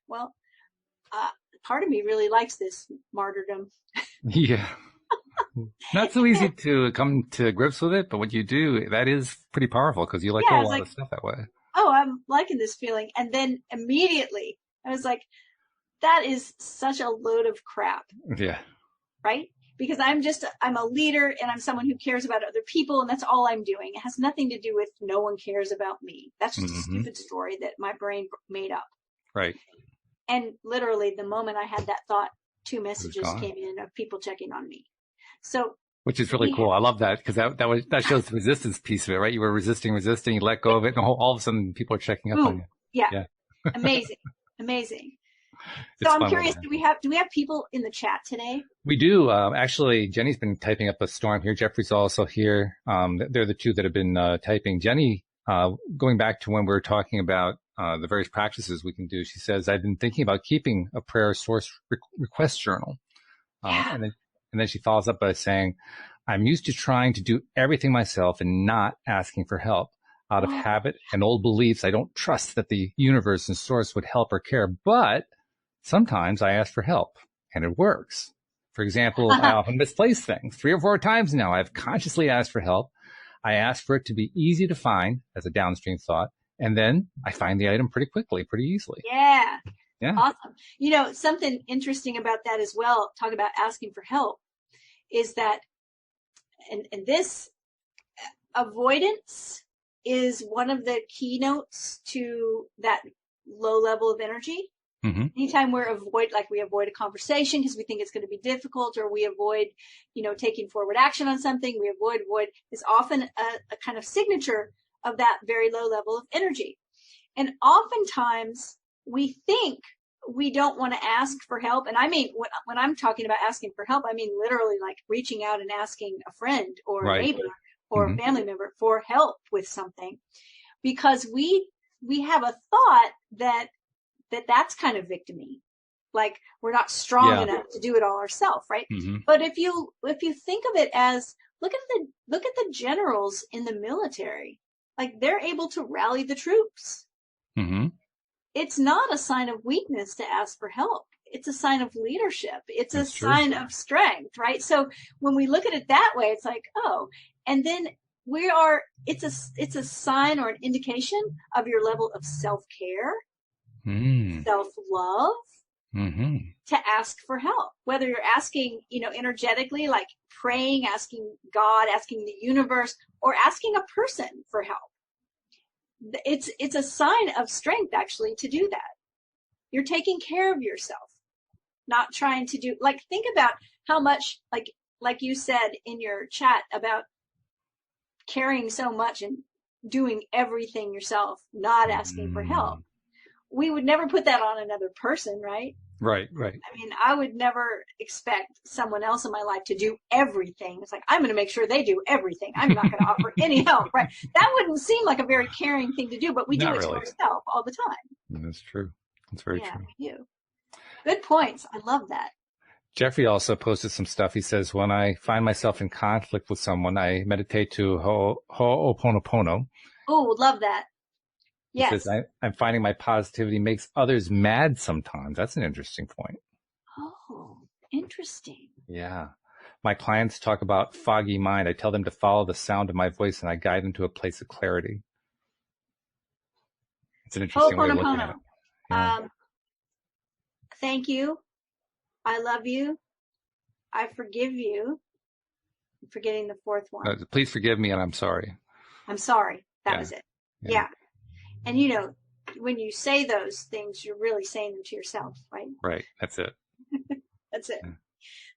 well, part of me really likes this martyrdom. Yeah. Not so easy to come to grips with it, but when you do, that is pretty powerful because you let go a lot of stuff that way. Oh, I'm liking this feeling. And then immediately I was like, that is such a load of crap. Yeah. Right? Because I'm a leader and I'm someone who cares about other people and that's all I'm doing. It has nothing to do with no one cares about me. That's just a stupid story that my brain made up. Right. And literally the moment I had that thought, 2 messages came in of people checking on me. So, which is really cool. I love that because that shows the resistance piece of it, right? You were resisting, you let go of it, and all of a sudden people are checking up on you. Yeah. Amazing. So I'm curious, do we have people in the chat today? We do. Actually, Jenny's been typing up a storm here. Jeffrey's also here. They're the two that have been typing. Jenny, going back to when we were talking about the various practices we can do, she says, I've been thinking about keeping a prayer source request journal. And then she follows up by saying, I'm used to trying to do everything myself and not asking for help. Out of habit and old beliefs, I don't trust that the universe and source would help or care, but sometimes I ask for help and it works. For example, I often misplace things. 3 or 4 times now, I've consciously asked for help. I ask for it to be easy to find as a downstream thought, and then I find the item pretty quickly, pretty easily. Yeah. Awesome. Something interesting about that as well, talk about asking for help, is that, and this avoidance is one of the keynotes to that low level of energy. Mm-hmm. Anytime we avoid a conversation because we think it's going to be difficult, or we avoid, taking forward action on something, we avoid is often a kind of signature of that very low level of energy. And oftentimes we think we don't want to ask for help. And I mean, when I'm talking about asking for help, I mean literally like reaching out and asking a friend or a neighbor or a family member for help with something, because we have a thought that's kind of victim-y. Like we're not strong enough to do it all ourselves, right? But if you think of it as, look at the generals in the military, like they're able to rally the troops. It's not a sign of weakness to ask for help. It's a sign of leadership. It's a sign of strength, right? So when we look at it that way, it's like, oh, and then it's a sign or an indication of your level of self-care, self-love, to ask for help. Whether you're asking, energetically, like praying, asking God, asking the universe, or asking a person for help. It's a sign of strength, actually, to do that. You're taking care of yourself, not trying to do, like, think about how much, like you said in your chat about caring so much and doing everything yourself, not asking for help. We would never put that on another person, right? Right. I mean, I would never expect someone else in my life to do everything. It's like, I'm going to make sure they do everything. I'm not going to offer any help, right? That wouldn't seem like a very caring thing to do, but we do it to ourselves all the time. That's true. That's very true. We do. Good points. I love that. Jeffrey also posted some stuff. He says, when I find myself in conflict with someone, I meditate to Ho'oponopono. Oh, love that. Yes. He says, I'm finding my positivity makes others mad sometimes. That's an interesting point. Oh, interesting. Yeah. My clients talk about foggy mind. I tell them to follow the sound of my voice and I guide them to a place of clarity. It's an interesting way of looking at it. Yeah. Thank you. I love you. I forgive you. I'm forgetting the fourth one. Please forgive me and I'm sorry. I'm sorry. That was it. Yeah. And when you say those things, you're really saying them to yourself, right? Right. That's it. That's it. Yeah.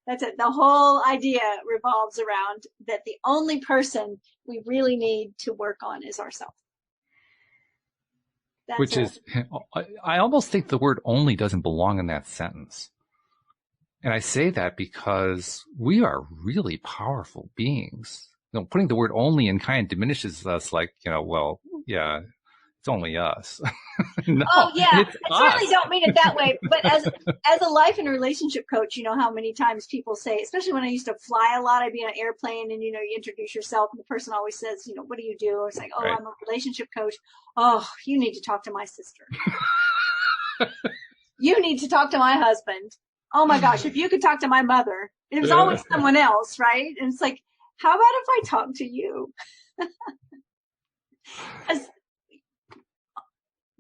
That's it. The whole idea revolves around that the only person we really need to work on is ourselves. Which is, I almost think the word only doesn't belong in that sentence. And I say that because we are really powerful beings. Putting the word only in kind of diminishes us, like, it's only us. No, oh yeah, I certainly don't mean it that way. But as a life and relationship coach, you know how many times people say, especially when I used to fly a lot, I'd be on an airplane and you introduce yourself and the person always says, what do you do? It's like, oh, I'm a relationship coach. Oh, you need to talk to my sister. You need to talk to my husband. Oh my gosh, if you could talk to my mother. It was always someone else, right? And it's like, how about if I talk to you?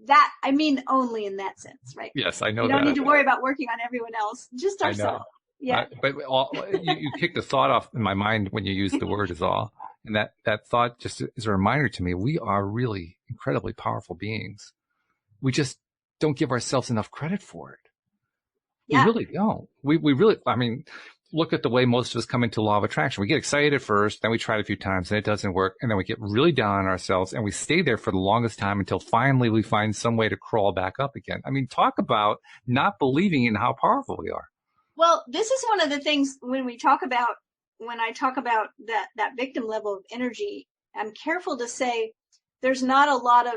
That, I mean, only in that sense, right? Yes, I know that. We don't need to worry about working on everyone else, just ourselves. Yeah. But you kicked the thought off in my mind when you used the word is all. And that thought just is a reminder to me, we are really incredibly powerful beings. We just don't give ourselves enough credit for it. Yeah. We really don't. We really, I mean, look at the way most of us come into law of attraction. We get excited at first, then we try it a few times and it doesn't work. And then we get really down on ourselves and we stay there for the longest time until finally we find some way to crawl back up again. I mean, talk about not believing in how powerful we are. Well, this is one of the things when I talk about that victim level of energy, I'm careful to say there's not a lot of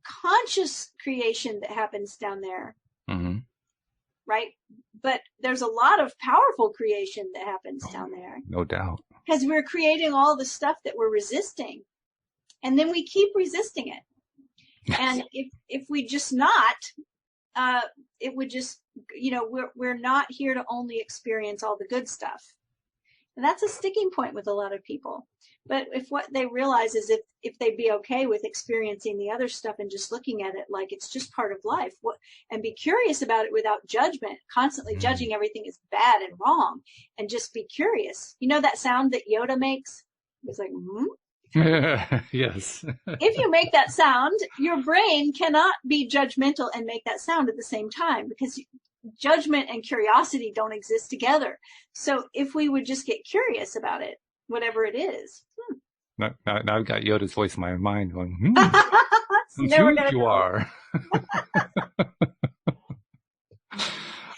conscious creation that happens down there. Mm-hmm. Right? But there's a lot of powerful creation that happens down there. No doubt. Because we're creating all the stuff that we're resisting. And then we keep resisting it. And if we just not, it would just, we're not here to only experience all the good stuff. And that's a sticking point with a lot of people. But if what they realize is if they'd be okay with experiencing the other stuff and just looking at it like it's just part of life, and be curious about it without judgment, constantly judging everything as bad and wrong, and just be curious. You know that sound that Yoda makes? It's like, Yes. If you make that sound, your brain cannot be judgmental and make that sound at the same time, because judgment and curiosity don't exist together. So if we would just get curious about it, whatever it is. Now I've got Yoda's voice in my mind going, It's never Huge gonna you go. are.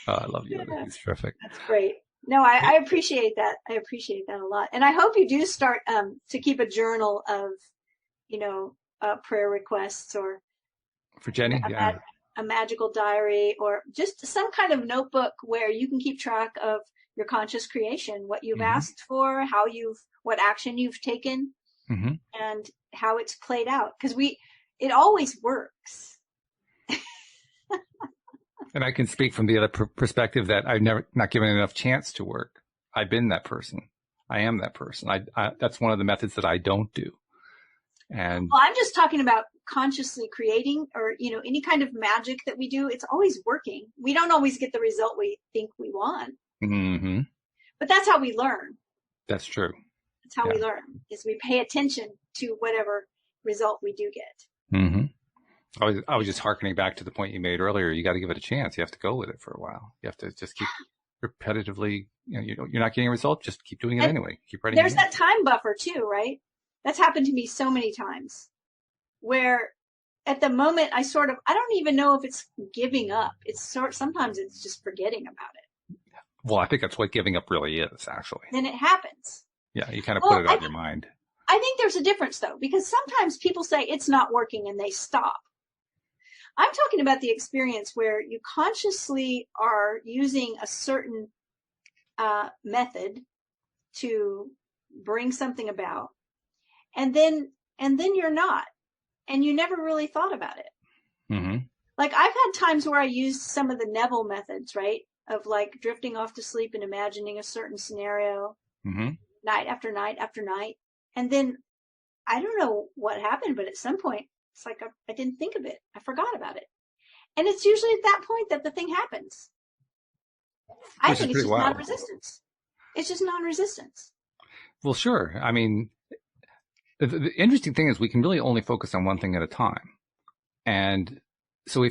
I love Yoda. He's terrific. That's great. No, I appreciate that. I appreciate that a lot. And I hope you do start to keep a journal of, prayer requests or For Jenny, yeah. a magical diary or just some kind of notebook where you can keep track of your conscious creation, what you've asked for, what action you've taken, and how it's played out. Because it always works. And I can speak from the other perspective that I've not given enough chance to work. I've been that person. I am that person. That's one of the methods that I don't do. And well, I'm just talking about consciously creating or, any kind of magic that we do. It's always working. We don't always get the result we think we want. But that's how we learn. That's true. That's how we learn, is we pay attention to whatever result we do get. I was just hearkening back to the point you made earlier. You got to give it a chance. You have to go with it for a while. You have to just keep repetitively, you're not getting a result. Just keep doing it anyway. Keep writing. There's that time buffer too, right? That's happened to me so many times where at the moment I don't even know if it's giving up. Sometimes it's just forgetting about it. Well, I think that's what giving up really is, actually. Then it happens. Yeah, you kind of put it out of your mind. I think there's a difference though, because sometimes people say it's not working and they stop. I'm talking about the experience where you consciously are using a certain method to bring something about, and then you're not, and you never really thought about it. Like I've had times where I used some of the Neville methods, right, of like drifting off to sleep and imagining a certain scenario night after night after night, and then I don't know what happened, but at some point it's like I didn't think of it. I forgot about it. And it's usually at that point that the thing happens. I think it's just non-resistance. It's just non-resistance. Well, sure. I mean, the interesting thing is we can really only focus on one thing at a time. And so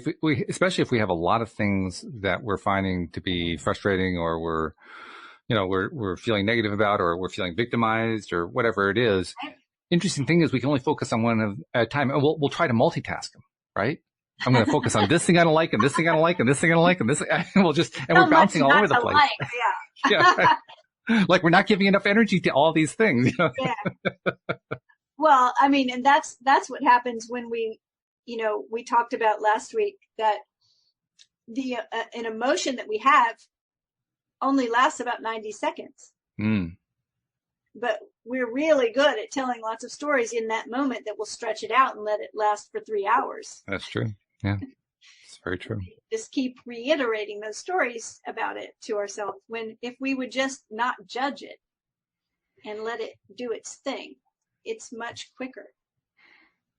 especially if we have a lot of things that we're finding to be frustrating, or we're feeling negative about, or we're feeling victimized, or whatever it is. Interesting thing is we can only focus on one at a time, and we'll try to multitask them, right? I'm going to focus on this thing I don't like, and this thing I don't like, and this thing I don't like, and this. And we're bouncing all over the place. Yeah. Right. Like we're not giving enough energy to all these things. Yeah. Well, I mean, and that's what happens when we talked about last week that an emotion that we have only lasts about 90 seconds. But we're really good at telling lots of stories in that moment that will stretch it out and let it last for 3 hours. That's true. Yeah, it's very true. Just keep reiterating those stories about it to ourselves, when if we would just not judge it and let it do its thing, it's much quicker.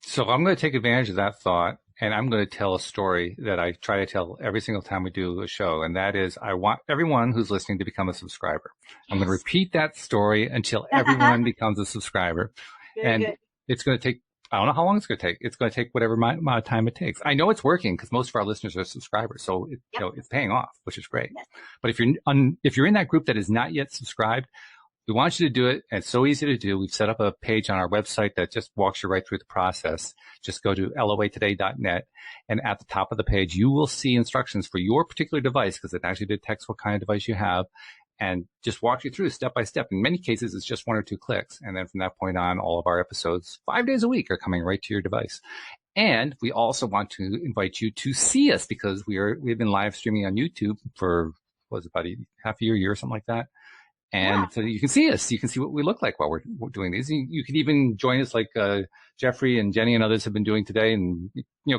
So I'm going to take advantage of that thought, and I'm going to tell a story that I try to tell every single time we do a show, and that is I want everyone who's listening to become a subscriber. I'm going to repeat that story until everyone becomes a subscriber. Good. It's going to take, I don't know how long it's going to take. It's going to take whatever amount of time it takes. I know it's working because most of our listeners are subscribers, so it's paying off, which is great. Yes. But if you're in that group that is not yet subscribed, we want you to do it. It's so easy to do. We've set up a page on our website that just walks you right through the process. Just go to loatoday.net, and at the top of the page, you will see instructions for your particular device, because it actually detects what kind of device you have, and just walk you through step by step. In many cases, it's just 1 or 2 clicks. And then from that point on, all of our episodes 5 days a week are coming right to your device. And we also want to invite you to see us, because we've been live streaming on YouTube for, about half a year or something like that. And so you can see us. You can see what we look like while we're doing these. You can even join us like Jeffrey and Jenny and others have been doing today, and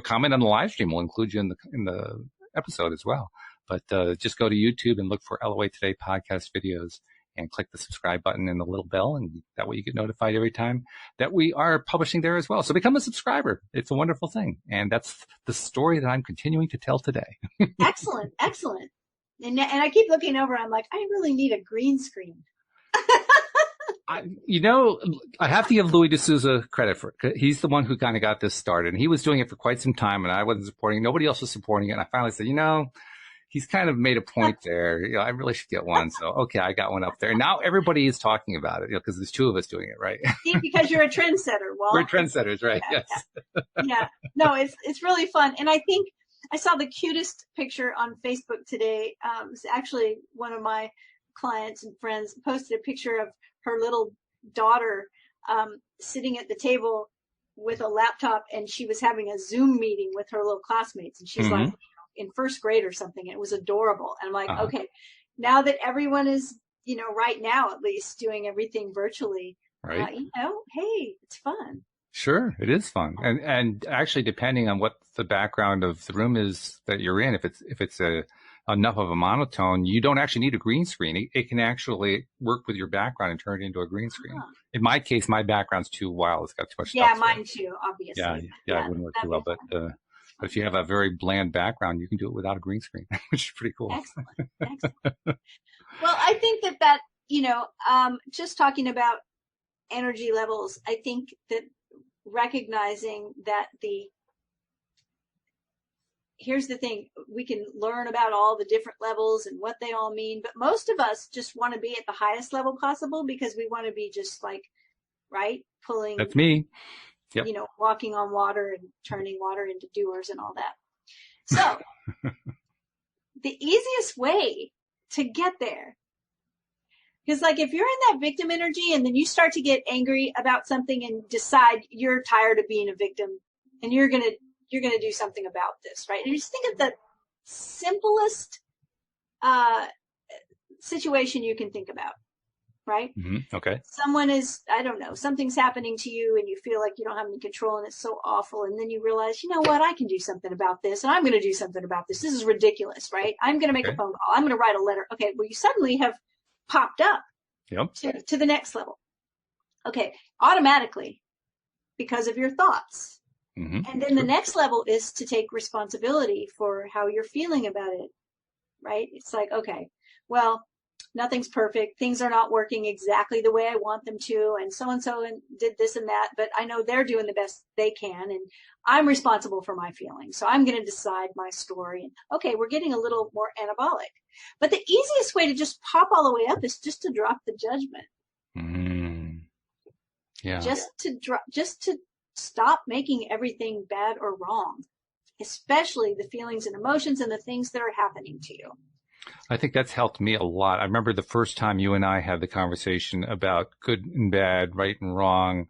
comment on the live stream. We'll include you in the episode as well. But just go to YouTube and look for LOA Today podcast videos and click the subscribe button and the little bell, and that way you get notified every time that we are publishing there as well. So become a subscriber. It's a wonderful thing. And that's the story that I'm continuing to tell today. Excellent. Excellent. And I keep looking over. I'm like, I really need a green screen. I have to give Louis D'Souza credit for it. He's the one who kind of got this started. And he was doing it for quite some time, and I wasn't supporting it. Nobody else was supporting it. And I finally said, he's kind of made a point there. I really should get one. So, okay, I got one up there. And now everybody is talking about it, because there's 2 of us doing it, right? See, because you're a trendsetter. Well, we're trendsetters, right? Yeah, yes. Yeah. No, it's really fun. And I think I saw the cutest picture on Facebook today. It's actually one of my clients and friends posted a picture of her little daughter sitting at the table with a laptop, and she was having a Zoom meeting with her little classmates, and she's like in first grade or something. It was adorable. And I'm like, okay, now that everyone is, right now at least doing everything virtually, right? Hey, it's fun. Sure, it is fun, and actually, depending on what the background of the room is that you're in, if it's enough of a monotone, you don't actually need a green screen. It can actually work with your background and turn it into a green screen. In my case, my background's too wild; it's got too much stuff. Yeah, mine too, obviously. Yeah, it wouldn't work too well. But if you have a very bland background, you can do it without a green screen, which is pretty cool. Excellent. Well, I think that just talking about energy levels, I think that recognizing that here's the thing, we can learn about all the different levels and what they all mean, but most of us just want to be at the highest level possible because we want to be just like, right, pulling. That's me. Yep. Walking on water and turning water into doers and all that. So the easiest way to get there, because like if you're in that victim energy and then you start to get angry about something and decide you're tired of being a victim and you're gonna do something about this, right? And you just think of the simplest situation you can think about, right? Okay. Someone is, I don't know, something's happening to you and you feel like you don't have any control and it's so awful. And then you realize, you know what, I can do something about this and I'm going to do something about this. This is ridiculous, right? I'm going to make a phone call. I'm going to write a letter. Okay. Well, you suddenly have popped up to the next level. Okay. Automatically because of your thoughts. And then the next level is to take responsibility for how you're feeling about it, right? It's like, okay, well, nothing's perfect. Things are not working exactly the way I want them to. And so did this and that, but I know they're doing the best they can. And I'm responsible for my feelings. So I'm going to decide my story. And okay, we're getting a little more anabolic, but the easiest way to just pop all the way up is just to drop the judgment. Yeah. Just to stop making everything bad or wrong, especially the feelings and emotions and the things that are happening to you. I think that's helped me a lot. I remember the first time you and I had the conversation about good and bad, right and wrong,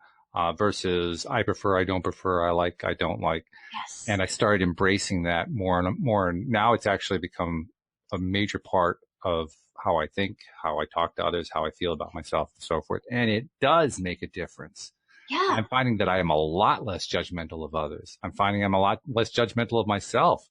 versus I prefer, I don't prefer, I like, I don't like. Yes. And I started embracing that more and more. And now it's actually become a major part of how I think, how I talk to others, how I feel about myself and so forth. And it does make a difference. Yeah. I'm finding that I am a lot less judgmental of others. I'm finding I'm a lot less judgmental of myself.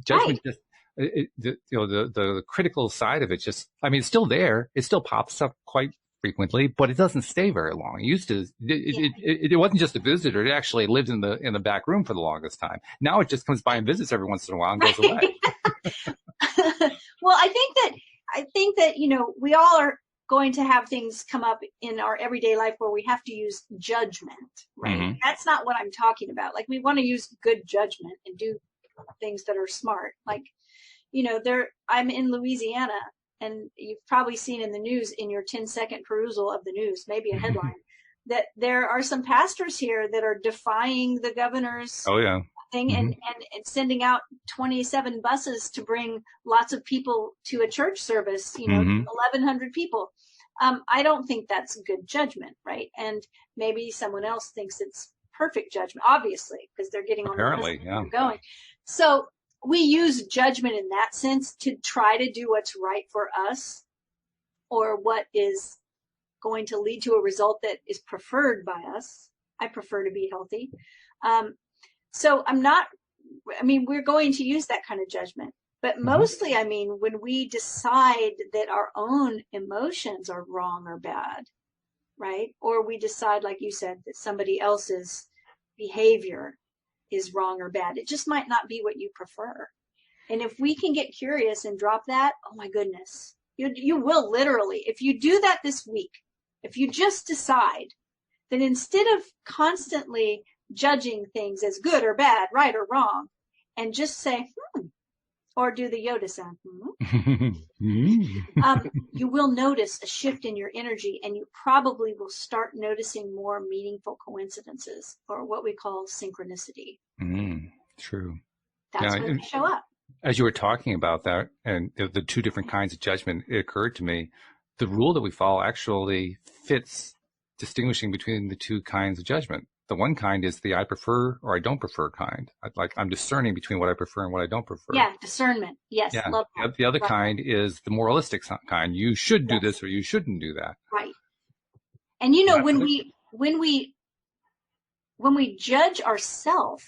Judgment just, the critical side of it just, I mean, it's still there. It still pops up quite frequently, but it doesn't stay very long. It used to, it wasn't just a visitor. It actually lived in the back room for the longest time. Now it just comes by and visits every once in a while and goes away. Well, I think that, we all are going to have things come up in our everyday life where we have to use judgment, right? That's not what I'm talking about. Like we want to use good judgment and do things that are smart. Like, I'm in Louisiana and you've probably seen in the news in your 10-second perusal of the news, maybe a headline, that there are some pastors here that are defying the governor's thing and sending out 27 buses to bring lots of people to a church service, 1,100 people. I don't think that's good judgment, right? And maybe someone else thinks it's perfect judgment, obviously, because they're getting on the bus and they're going. So we use judgment in that sense to try to do what's right for us or what is going to lead to a result that is preferred by us. I prefer to be healthy. So we're going to use that kind of judgment, but mostly, when we decide that our own emotions are wrong or bad, right? Or we decide, like you said, that somebody else's behavior is wrong or bad. It just might not be what you prefer. And if we can get curious and drop that, oh my goodness, you will literally, if you do that this week, if you just decide that instead of constantly judging things as good or bad, right or wrong, and just say, or do the Yoda sound. Mm. You will notice a shift in your energy, and you probably will start noticing more meaningful coincidences, or what we call synchronicity. True. That's Yeah, when they show up. as you were talking about that and the two different kinds of judgment, it occurred to me the rule that we follow actually fits distinguishing between the two kinds of judgment. The one kind is the I prefer or I don't prefer kind. I'm discerning between what I prefer and what I don't prefer. Yeah, discernment. Yes, Yeah. love that. The other Right. kind is the moralistic kind. You should do Yes. this or you shouldn't do that. Right. And you know, when we judge ourselves,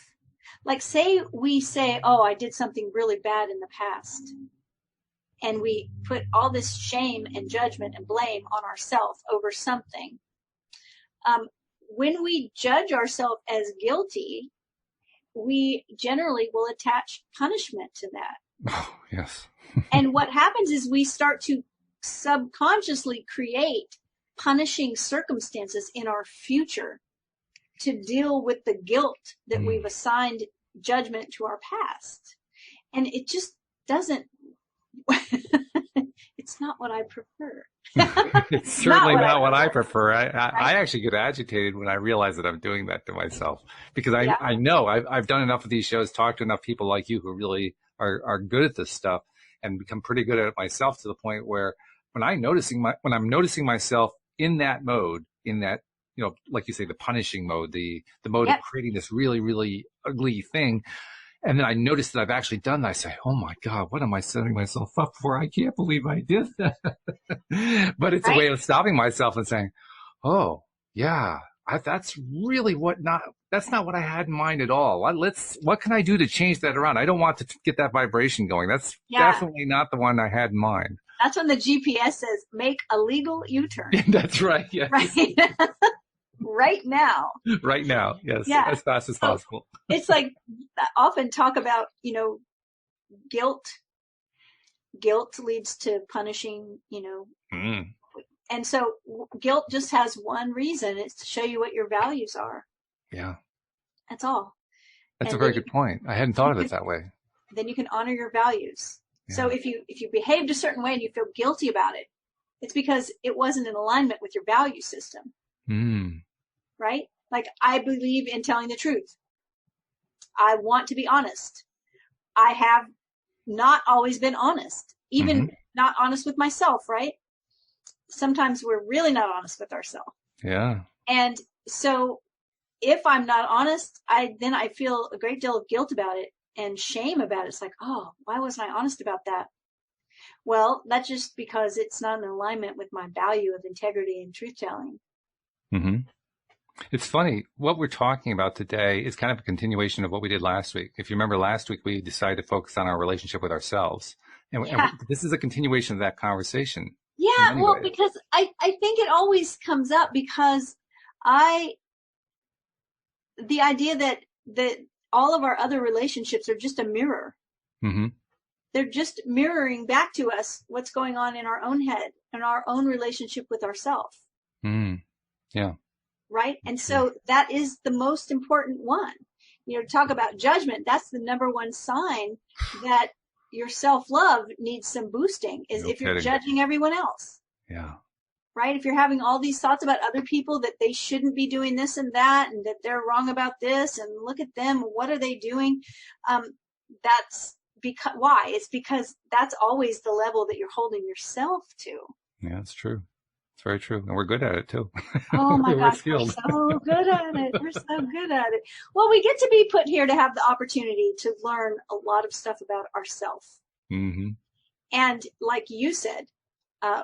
like say we say, oh, I did something really bad in the past, and we put all this shame and judgment and blame on ourselves over something. When we judge ourselves as guilty, we generally will attach punishment to that. Oh, yes. And what happens is we start to subconsciously create punishing circumstances in our future to deal with the guilt that we've assigned judgment to our past. And it just doesn't, it's not what I prefer. It's certainly not what I prefer. I actually get agitated when I realize that I'm doing that to myself, because I know I've done enough of these shows, talked to enough people like you who really are good at this stuff and become pretty good at it myself, to the point where when I'm noticing myself in that mode, in that, you know, like you say, the punishing mode, the mode of creating this really, really ugly thing. And then I notice that I've actually done that. I say, oh my God, what am I setting myself up for? I can't believe I did that. But it's a way of stopping myself and saying, oh yeah, that's not what I had in mind at all. What can I do to change that around? I don't want to get that vibration going. That's definitely not the one I had in mind. That's when the GPS says, make a legal U-turn. That's right. Yes. Right. Right now. Right now. Yes. Yeah. As fast as possible. It's like, I often talk about, you know, guilt. Guilt leads to punishing, you know. And so guilt just has one reason. It's to show you what your values are. Yeah. That's all. That's a very good point. I hadn't thought of it that way. Then you can honor your values. Yeah. So if you behaved a certain way and you feel guilty about it, it's because it wasn't in alignment with your value system. Right? Like, I believe in telling the truth. I want to be honest. I have not always been honest, even not honest with myself, right? Sometimes we're really not honest with ourselves. Yeah. And so if I'm not honest, I feel a great deal of guilt about it and shame about it. It's like, oh, why wasn't I honest about that? Well, that's just because it's not in alignment with my value of integrity and truth-telling. It's funny. What we're talking about today is kind of a continuation of what we did last week. If you remember, last week we decided to focus on our relationship with ourselves. And this is a continuation of that conversation. Yeah, well, because I think it always comes up because the idea that all of our other relationships are just a mirror. They're just mirroring back to us what's going on in our own head and our own relationship with ourselves. Yeah. Right? And so that is the most important one. You know, talk about judgment. That's the number one sign that your self-love needs some boosting, is if you're judging everyone else. Yeah. Right? If you're having all these thoughts about other people, that they shouldn't be doing this and that, and that they're wrong about this, and look at them, what are they doing? That's because, why? It's because that's always the level that you're holding yourself to. Yeah, that's true. It's very true. And we're good at it too. Oh my gosh, we're so good at it. We're so good at it. Well, we get to be put here to have the opportunity to learn a lot of stuff about ourselves. And like you said,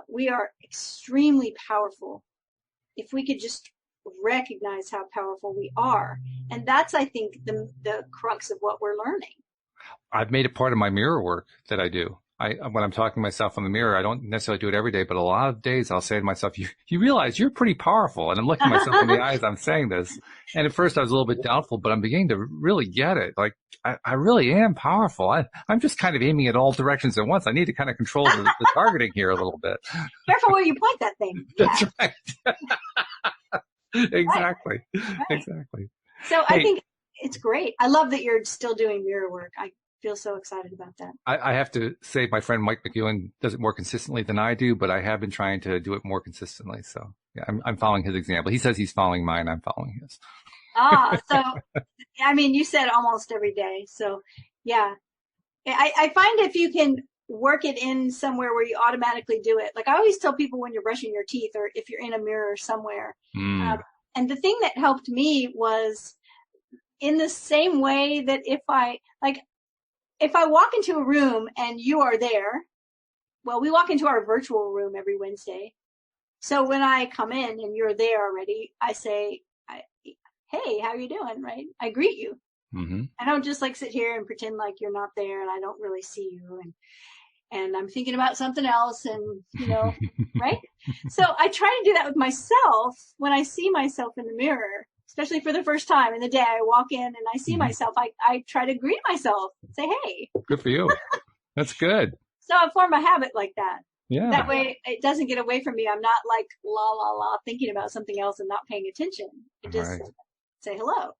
we are extremely powerful if we could just recognize how powerful we are. And that's, I think, the crux of what we're learning. I've made it part of my mirror work that I do. When I'm talking to myself in the mirror, I don't necessarily do it every day, but a lot of days I'll say to myself, you realize you're pretty powerful. And I'm looking myself in the eyes, I'm saying this. And at first I was a little bit doubtful, but I'm beginning to really get it. Like, I really am powerful. I'm just kind of aiming at all directions at once. I need to kind of control the targeting here a little bit. Careful where you point that thing. That's right. Exactly. Right. Exactly. So I think it's great. I love that you're still doing mirror work. feel so excited about that. I have to say my friend Mike McEwen does it more consistently than I do, but I have been trying to do it more consistently. So yeah, I'm following his example. He says he's following mine. I'm following his. So, I mean, you said almost every day. So yeah, I find if you can work it in somewhere where you automatically do it, like I always tell people when you're brushing your teeth or if you're in a mirror somewhere. And the thing that helped me was in the same way that if I walk into a room and you are there, well, we walk into our virtual room every Wednesday. So when I come in and you're there already, I say, hey, how you doing? Right? I greet you. Mm-hmm. I don't just like sit here and pretend like you're not there and I don't really see you. And I'm thinking about something else and, right? So I try to do that with myself when I see myself in the mirror, especially for the first time in the day. I walk in and I see myself. I try to greet myself, say, hey. Good for you. That's good. So I form a habit like that. Yeah. That way it doesn't get away from me. I'm not like la, la, la, thinking about something else and not paying attention. I just say hello.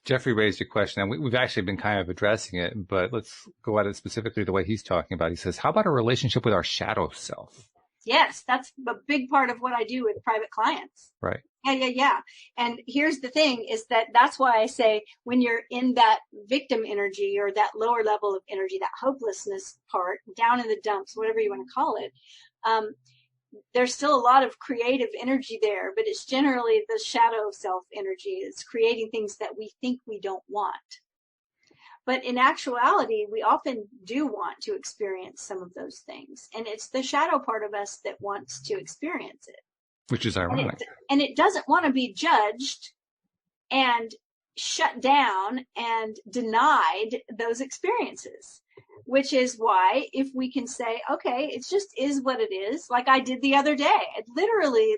Jeffrey raised a question, and we've actually been kind of addressing it, but let's go at it specifically the way he's talking about. He says, how about a relationship with our shadow self? Yes, that's a big part of what I do with private clients. Right. Yeah. And here's the thing is that's why I say when you're in that victim energy or that lower level of energy, that hopelessness part, down in the dumps, whatever you want to call it, there's still a lot of creative energy there, but it's generally the shadow self energy. It's creating things that we think we don't want. But in actuality, we often do want to experience some of those things. And it's the shadow part of us that wants to experience it. Which is ironic. And it doesn't want to be judged and shut down and denied those experiences. Which is why if we can say, okay, it just is what it is, like I did the other day. I literally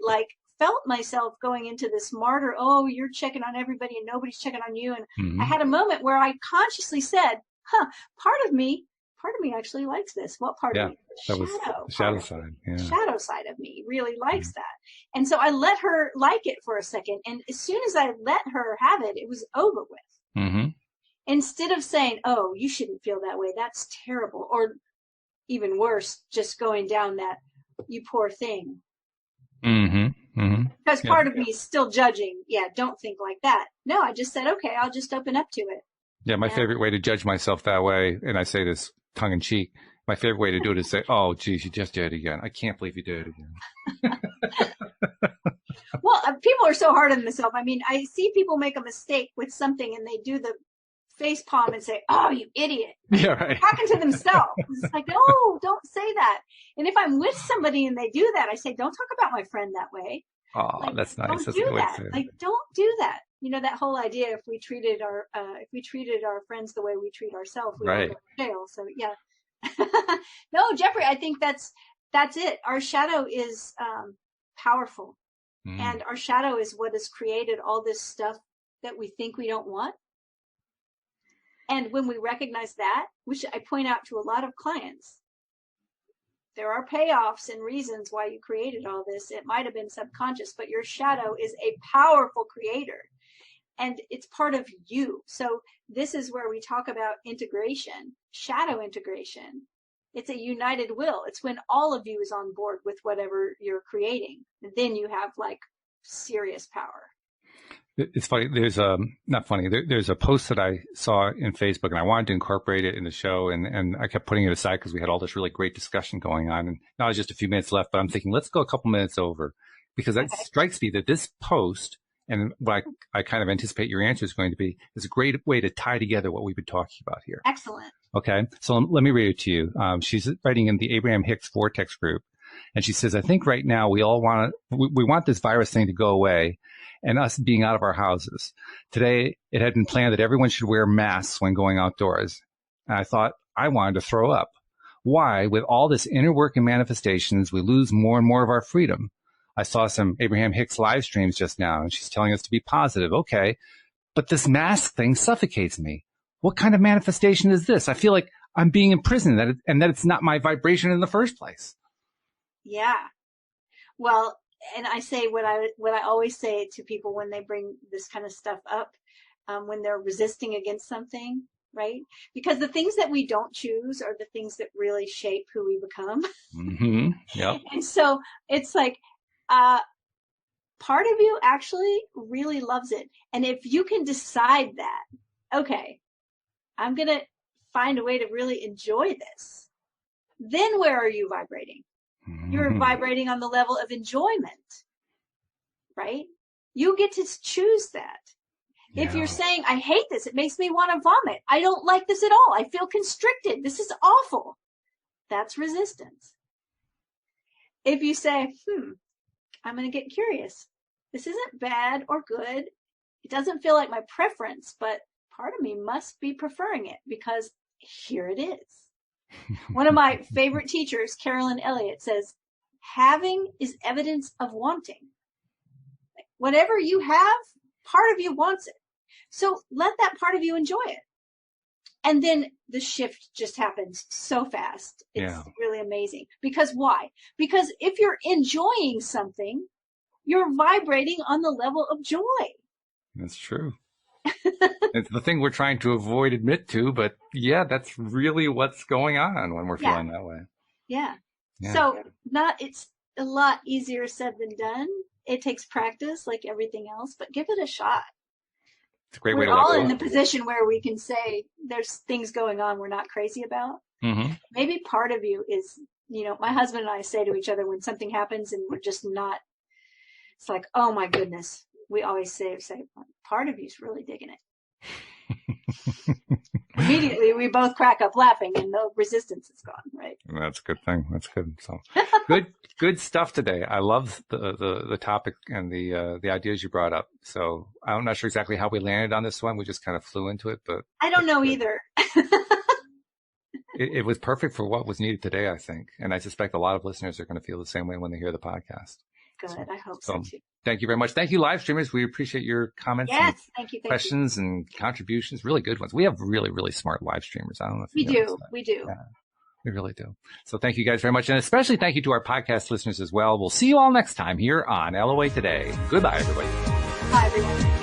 felt myself going into this martyr, oh, you're checking on everybody and nobody's checking on you. And I had a moment where I consciously said, part of me actually likes this. What part of me? That was the shadow side. Yeah. The shadow side of me really likes that. And so I let her like it for a second. And as soon as I let her have it, it was over with. Mm-hmm. Instead of saying, oh, you shouldn't feel that way, that's terrible, or even worse, just going down that, you poor thing. Mm-hmm. Mm-hmm. Because part of me is still judging, don't think like that. No, I just said, okay, I'll just open up to it. Yeah, my favorite way to judge myself that way, and I say this tongue in cheek, my favorite way to do it is say, oh, geez, you just did it again. I can't believe you did it again. Well, people are so hard on themselves. I mean, I see people make a mistake with something and they do the face palm and say, oh, you idiot. Yeah, right. Talking to themselves. It's like, no, don't say that. And if I'm with somebody and they do that, I say, don't talk about my friend that way. Oh, that's nice. Don't That's do a good way that. to say it. Don't do that. That whole idea, if we treated our friends the way we treat ourselves, we would go to jail. So yeah. No, Jeffrey, I think that's it. Our shadow is powerful. And our shadow is what has created all this stuff that we think we don't want. And when we recognize that, which I point out to a lot of clients, there are payoffs and reasons why you created all this. It might have been subconscious, but your shadow is a powerful creator and it's part of you. So this is where we talk about integration, shadow integration. It's a united will. It's when all of you is on board with whatever you're creating. And then you have serious power. It's funny. There's not funny. There's a post that I saw in Facebook, and I wanted to incorporate it in the show, and I kept putting it aside because we had all this really great discussion going on, and now there's just a few minutes left. But I'm thinking, let's go a couple minutes over, because that strikes me that this post and what I kind of anticipate your answer is going to be is a great way to tie together what we've been talking about here. Excellent. Okay, so let me read it to you. She's writing in the Abraham Hicks Vortex group, and she says, I think right now we all we want this virus thing to go away and us being out of our houses. Today, it had been planned that everyone should wear masks when going outdoors. And I thought I wanted to throw up. Why, with all this inner work and manifestations, we lose more and more of our freedom? I saw some Abraham Hicks live streams just now, and she's telling us to be positive. Okay, but this mask thing suffocates me. What kind of manifestation is this? I feel like I'm being imprisoned and that it's not my vibration in the first place. Yeah. Well, and I say what I always say to people when they bring this kind of stuff up, when they're resisting against something, right? Because the things that we don't choose are the things that really shape who we become. Mm-hmm. Yep. And so it's like, part of you actually really loves it. And if you can decide that, okay, I'm going to find a way to really enjoy this, then where are you vibrating? You're vibrating on the level of enjoyment, right? You get to choose that. Yeah. If you're saying, I hate this, it makes me want to vomit. I don't like this at all. I feel constricted. This is awful. That's resistance. If you say, I'm going to get curious. This isn't bad or good. It doesn't feel like my preference, but part of me must be preferring it because here it is. One of my favorite teachers, Carolyn Elliott, says, having is evidence of wanting. Whatever you have, part of you wants it. So let that part of you enjoy it. And then the shift just happens so fast. It's really amazing. Because why? Because if you're enjoying something, you're vibrating on the level of joy. That's true. It's the thing we're trying to avoid admit to, but yeah, that's really what's going on when we're feeling that way. Yeah. So it's a lot easier said than done. It takes practice like everything else, but give it a shot. It's a great way to We're all in the position where we can say there's things going on we're not crazy about. Mm-hmm. Maybe part of you is, my husband and I say to each other when something happens and we're just not, it's like, oh my goodness. We always say part of you's really digging it. Immediately, we both crack up laughing and the resistance is gone, right? That's a good thing. That's good. So good stuff today. I love the topic and the ideas you brought up. So I'm not sure exactly how we landed on this one. We just kind of flew into it, but I don't know either. It was perfect for what was needed today, I think. And I suspect a lot of listeners are going to feel the same way when they hear the podcast. Good. I hope so too. Thank you very much. Thank you, live streamers. We appreciate your comments and questions and contributions. Really good ones. We have really, really smart live streamers. I don't know if we do. Yeah, we really do. So thank you guys very much. And especially thank you to our podcast listeners as well. We'll see you all next time here on LOA Today. Goodbye, everybody. Bye, everyone.